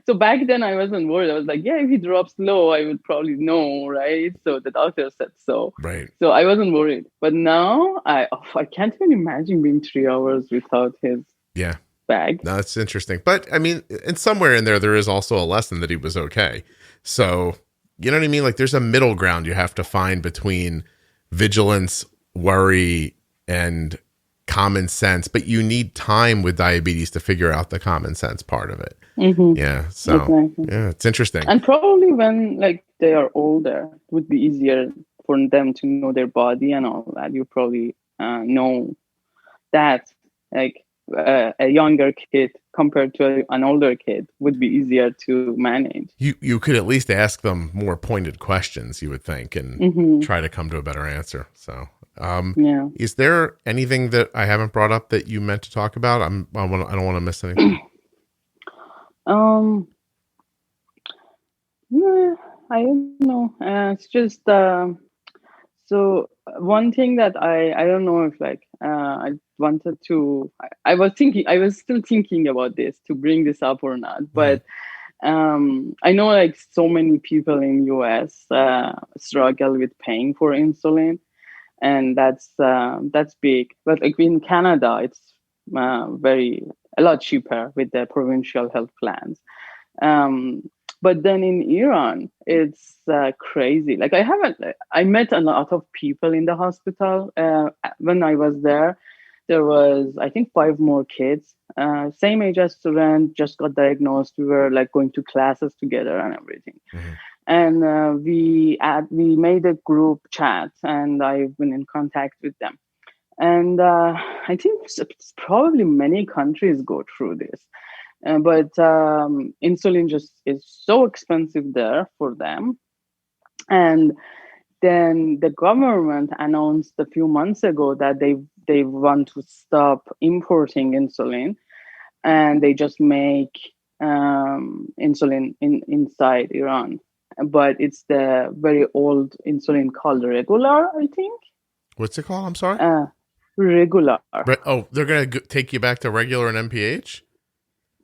So back then I wasn't worried. I was like, if he drops low, I would probably know, right? So the doctor said so.
Right.
So I wasn't worried. But now I can't even imagine being 3 hours without his bag.
No, that's interesting. But I mean, and somewhere in there is also a lesson that he was okay. So, you know what I mean? Like, there's a middle ground you have to find between vigilance, worry, and common sense. But you need time with diabetes to figure out the common sense part of it. Yeah. So, it's interesting.
And probably when they are older, it would be easier for them to know their body and all that. You probably know that, a younger kid compared to an older kid would be easier to manage.
You could at least ask them more pointed questions, you would think, and try to come to a better answer. So, is there anything that I haven't brought up that you meant to talk about? I don't want to miss anything.
I don't know. It's just so one thing that I don't know if I wanted to. I was still thinking about this to bring this up or not, but I know so many people in US struggle with paying for insulin, and that's big. But in Canada, it's a lot cheaper with the provincial health plans. But then in Iran, it's crazy. I met a lot of people in the hospital. When I was there, there was, I think, 5 more kids, same age as Suren, just got diagnosed. We were going to classes together and everything. And we made a group chat, and I've been in contact with them. And I think it's probably many countries go through this. But insulin just is so expensive there for them. And then the government announced a few months ago that they want to stop importing insulin, and they just make insulin inside Iran, but it's the very old insulin called regular, I think.
What's it called? I'm sorry.
Regular.
They're gonna take you back to regular and MPH.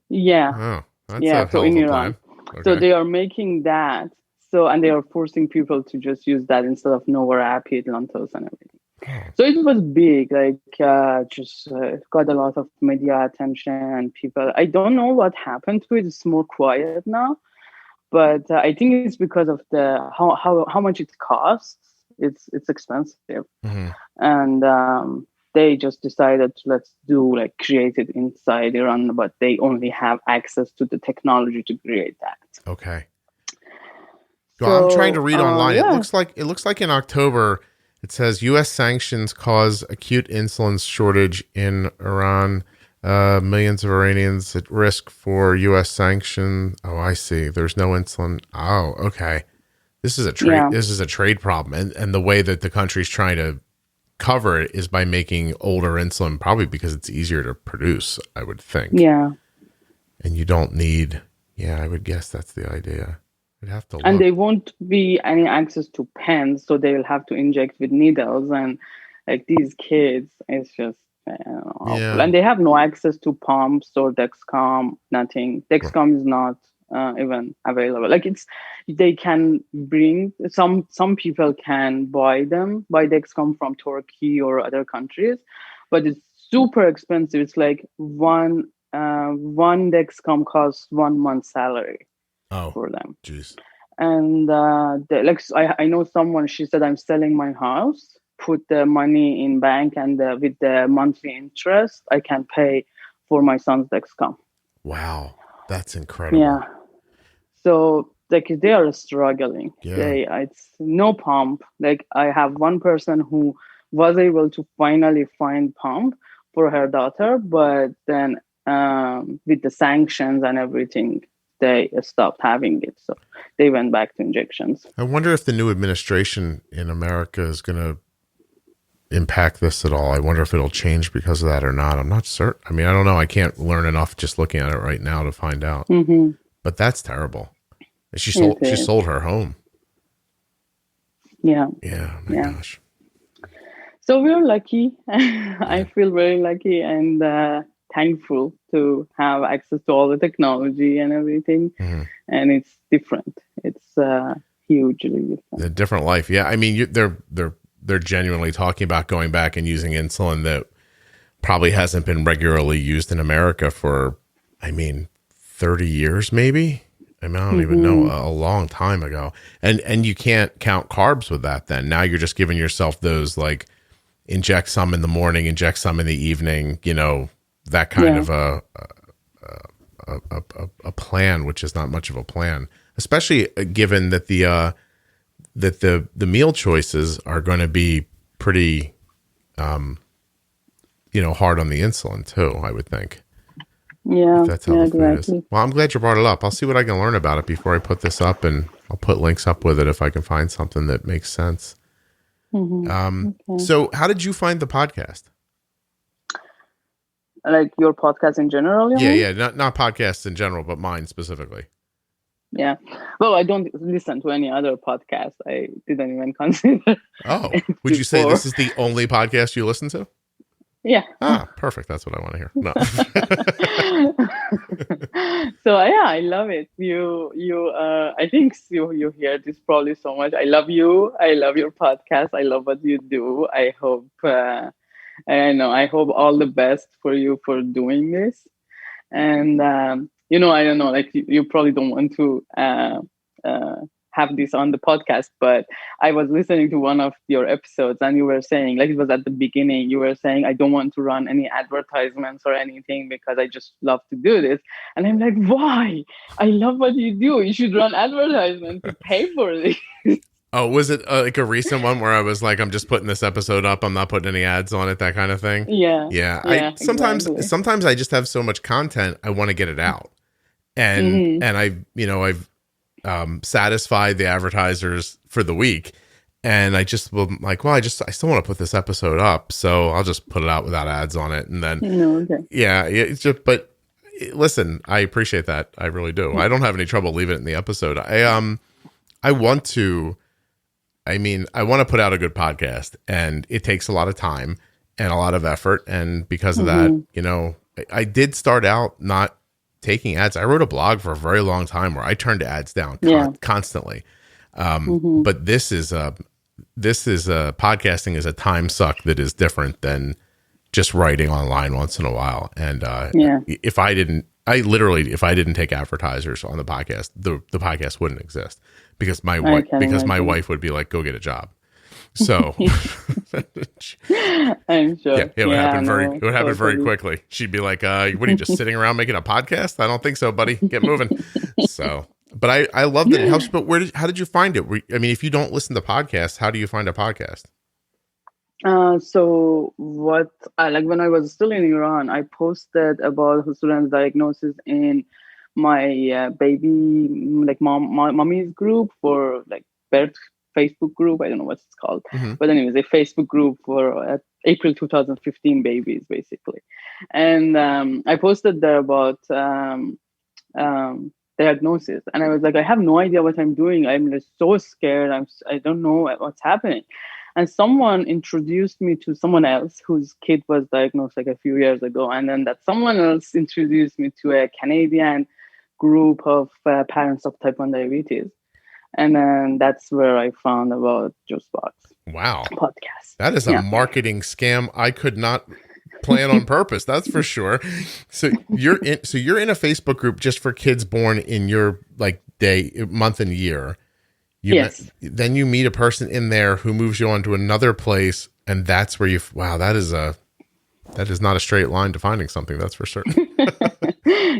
Yeah.
Oh, that's
yeah.
a
So
hell
in
of a
Iran,
plan.
so
Okay.
they are making that. So and they are forcing people to just use that instead of Novorapid, Lantus, and everything.
Oh.
So it was big, like got a lot of media attention and people. I don't know what happened to it. It's more quiet now, but I think it's because of the how much it costs. It's expensive, and they just decided let's do like create it inside Iran, but they only have access to the technology to create that.
Okay. Well, I'm trying to read online.
Yeah.
It looks like in October it says U.S. sanctions cause acute insulin shortage in Iran. Millions of Iranians at risk for U.S. sanction. Oh, I see. There's no insulin. Oh, okay. This is a trade.
Yeah.
This is a trade problem, and the way that the country's trying to cover it is by making older insulin, probably because it's easier to produce, I would think.
Yeah.
And you don't need. Yeah, I would guess that's the idea. I'd have to look.
And they won't be any access to pens, so they will have to inject with needles. And like these kids, it's just awful.
Yeah.
And they have no access to pumps or Dexcom, nothing. Dexcom is not even available. Like they can bring some people can buy Dexcom from Turkey or other countries, but it's super expensive. It's like one Dexcom costs 1 month's salary. For them.
Jeez.
And I know someone, she said, I'm selling my house, put the money in bank, and with the monthly interest, I can pay for my son's Dexcom.
Wow. That's incredible.
Yeah. So like they are struggling.
Yeah.
It's no pump. Like I have one person who was able to finally find pump for her daughter, but then with the sanctions and everything, they stopped having it. So they went back to injections.
I wonder if the new administration in America is going to impact this at all. I wonder if it'll change because of that or not. I'm not certain. I mean, I don't know. I can't learn enough just looking at it right now to find out.
Mm-hmm.
But that's terrible. She sold her home.
Yeah.
Yeah. My gosh.
So we're lucky. I feel very lucky and thankful to have access to all the technology and everything. Mm-hmm. And it's different. It's hugely different.
A different life. Yeah. I mean, they're genuinely talking about going back and using insulin that probably hasn't been regularly used in America for, 30 years, maybe. I don't even know, a long time ago. And you can't count carbs with that then. Now you're just giving yourself those, like, inject some in the morning, inject some in the evening, that kind of a plan, which is not much of a plan, especially given that the meal choices are going to be pretty, hard on the insulin too, I would think.
Yeah,
that's how the food is. Well, I'm glad you brought it up. I'll see what I can learn about it before I put this up, and I'll put links up with it if I can find something that makes sense. Okay. So how did you find the podcast?
Like your podcast in general?
Yeah. Not podcasts in general, but mine specifically.
Yeah. Well, I don't listen to any other podcast. I didn't even consider.
Oh, would you say this is the only podcast you listen to?
Yeah.
Ah, perfect. That's what I want to hear. No.
So yeah, I love it. I think you hear this probably so much. I love you. I love your podcast. I love what you do. I hope, I hope all the best for you for doing this. And, I don't know, like you probably don't want to, have this on the podcast, but I was listening to one of your episodes and you were saying, like it was at the beginning, you were saying, I don't want to run any advertisements or anything because I just love to do this. And I'm like, why? I love what you do. You should run advertisements to pay for this.
Oh, was it like a recent one where I was like, I'm just putting this episode up, I'm not putting any ads on it, that kind of thing?
Yeah.
Sometimes I just have so much content, I want to get it out. And I've satisfied the advertisers for the week, and I just will like, well, I still want to put this episode up, so I'll just put it out without ads on it, and then
okay.
it's just, but listen, I appreciate that. I really do. I don't have any trouble leaving it in the episode. I want to, I want to put out a good podcast, and it takes a lot of time and a lot of effort. And because of that, I did start out not taking ads. I wrote a blog for a very long time where I turned ads down constantly. But this is podcasting is a time suck that is different than just writing online once in a while. And if I didn't take advertisers on the podcast, the podcast wouldn't exist, because my wife would be like, go get a job. So
I'm sure.
Yeah, it would happen very quickly. She'd be like, what are you, just sitting around making a podcast? I don't think so, buddy. Get moving. So, but I love that it helps. But how did you find it? If you don't listen to podcasts, how do you find a podcast?
So what I like, when I was still in Iran, I posted about students' diagnosis in my baby, like mommy's group for like birth Facebook group. I don't know what it's called, but anyways, a Facebook group for April 2015 babies, basically. And I posted there about diagnosis, and I was like, I have no idea what I'm doing. I'm just so scared. I don't know what's happening. And someone introduced me to someone else whose kid was diagnosed like a few years ago, and then that someone else introduced me to a Canadian group of parents of type 1 diabetes. And then that's where I found about Juicebox.
Wow.
Podcast.
That is a marketing scam I could not plan on purpose. That's for sure. So you're in a Facebook group just for kids born in your like day, month, and year.
Yes.
Then you meet a person in there who moves you on to another place, and that's where that is not a straight line to finding something. That's for certain.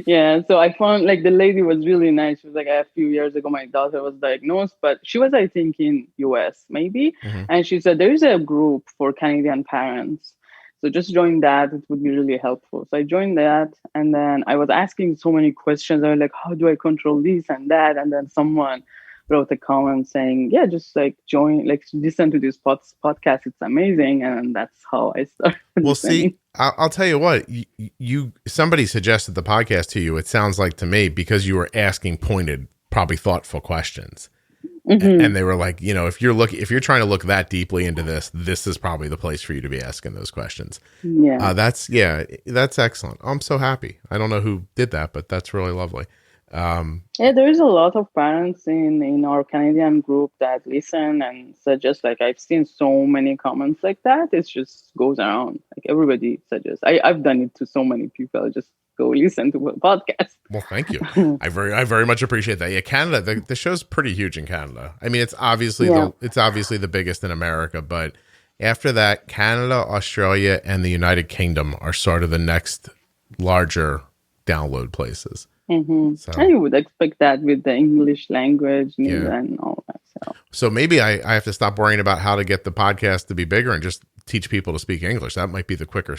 Yeah, so I found like the lady was really nice. She was like, a few years ago my daughter was diagnosed, but she was, I think, in US maybe, and she said there is a group for Canadian parents, so just join that. It would be really helpful. So I joined that, and then I was asking so many questions. I was like, how do I control this and that? And then someone wrote a comment saying, yeah, just like join, like listen to this podcast. It's amazing. And that's how I started.
Well, see, I'll tell you what, somebody suggested the podcast to you. It sounds like to me, because you were asking pointed, probably thoughtful questions. And they were like, if you're trying to look that deeply into this is probably the place for you to be asking those questions.
Yeah.
That's excellent. I'm so happy. I don't know who did that, but that's really lovely.
There is a lot of parents in our Canadian group that listen and suggest. Like, I've seen so many comments like that. It just goes around. Like, everybody suggests. I've done it to so many people. Just go listen to a podcast.
Well, thank you. I very much appreciate that. Yeah, Canada. The show's pretty huge in Canada. It's obviously the biggest in America, but after that, Canada, Australia, and the United Kingdom are sort of the next larger download places. So,
and you would expect that with the English language and all that.
So maybe I have to stop worrying about how to get the podcast to be bigger and just teach people to speak English. That might be the quicker.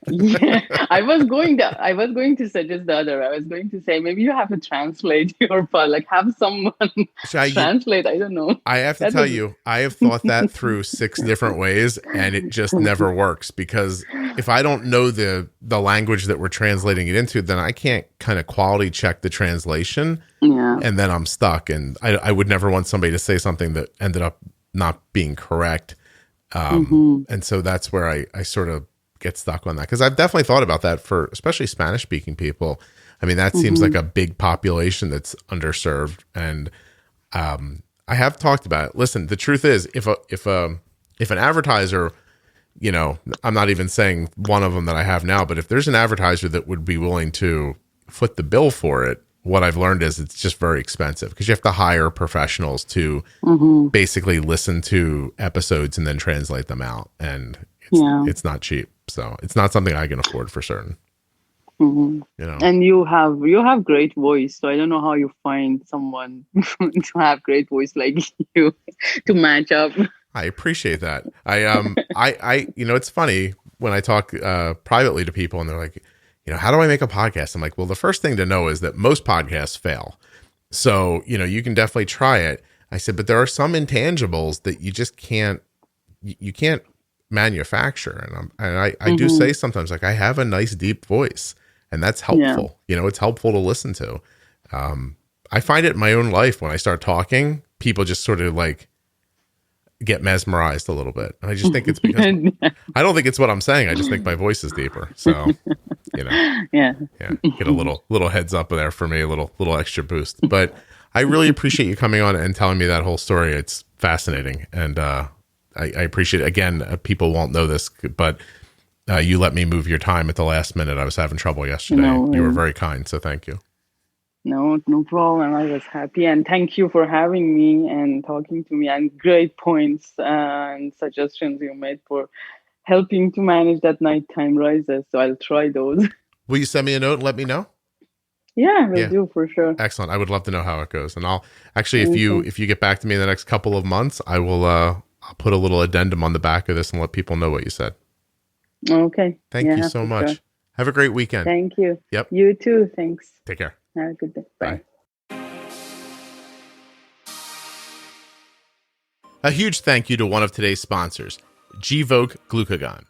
Yeah, I was going to suggest the other. I was going to say maybe you have to translate your part, like have someone translate. I don't know.
I have to tell you, I have thought that through 6 different ways, and it just never works, because if I don't know the language that we're translating it into, then I can't kind of quality check the translation.
Yeah.
And then I'm stuck, and I would never want somebody to say something that ended up not being correct. And so that's where I sort of get stuck on that, because I've definitely thought about that for especially Spanish speaking people. That seems like a big population that's underserved. And I have talked about it. Listen, the truth is, if an advertiser, I'm not even saying one of them that I have now, but if there's an advertiser that would be willing to foot the bill for it, what I've learned is it's just very expensive, because you have to hire professionals to basically listen to episodes and then translate them out. And it's not cheap. So it's not something I can afford for certain.
And you have great voice. So I don't know how you find someone to have great voice like you to match up.
I appreciate that. I it's funny when I talk privately to people and they're like, how do I make a podcast? I'm like, well, the first thing to know is that most podcasts fail. So, you can definitely try it. I said, but there are some intangibles that you just can't manufacture. And I do say sometimes, like, I have a nice deep voice, And that's helpful. It's helpful to listen to. I find it in my own life when I start talking, people just sort of like get mesmerized a little bit. And I just think it's because I don't think it's what I'm saying. I just think my voice is deeper. So, get a little heads up there for me, a little extra boost. But I really appreciate you coming on and telling me that whole story. It's fascinating. And I appreciate it. Again, people won't know this, but you let me move your time at the last minute. I was having trouble yesterday. No, you were very kind. So thank you.
No problem. I was happy. And thank you for having me and talking to me, and great points and suggestions you made for helping to manage that nighttime rises. So I'll try those.
Will you send me a note and let me know?
Yeah, we'll do for sure.
Excellent. I would love to know how it goes. And I'll actually, if you get back to me in the next couple of months, I will I'll put a little addendum on the back of this and let people know what you said.
Okay.
Thank you so much. Sure. Have a great weekend.
Thank you.
Yep.
You too. Thanks.
Take care.
Have a good day. Bye.
A huge thank you to one of today's sponsors, Gvoke Glucagon.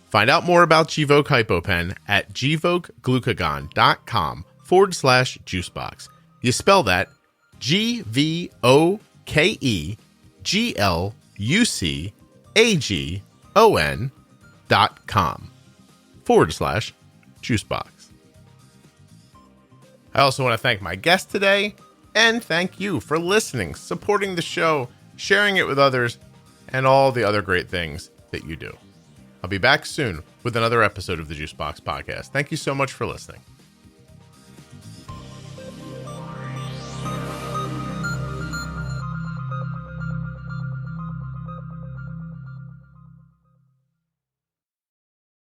Find out more about Gvoke HypoPen at gvokeglucagon.com/juicebox. You spell that GVOKEGLUCAGON.com/juicebox. I also want to thank my guest today, and thank you for listening, supporting the show, sharing it with others, and all the other great things that you do. I'll be back soon with another episode of the Juicebox Podcast. Thank you so much for listening.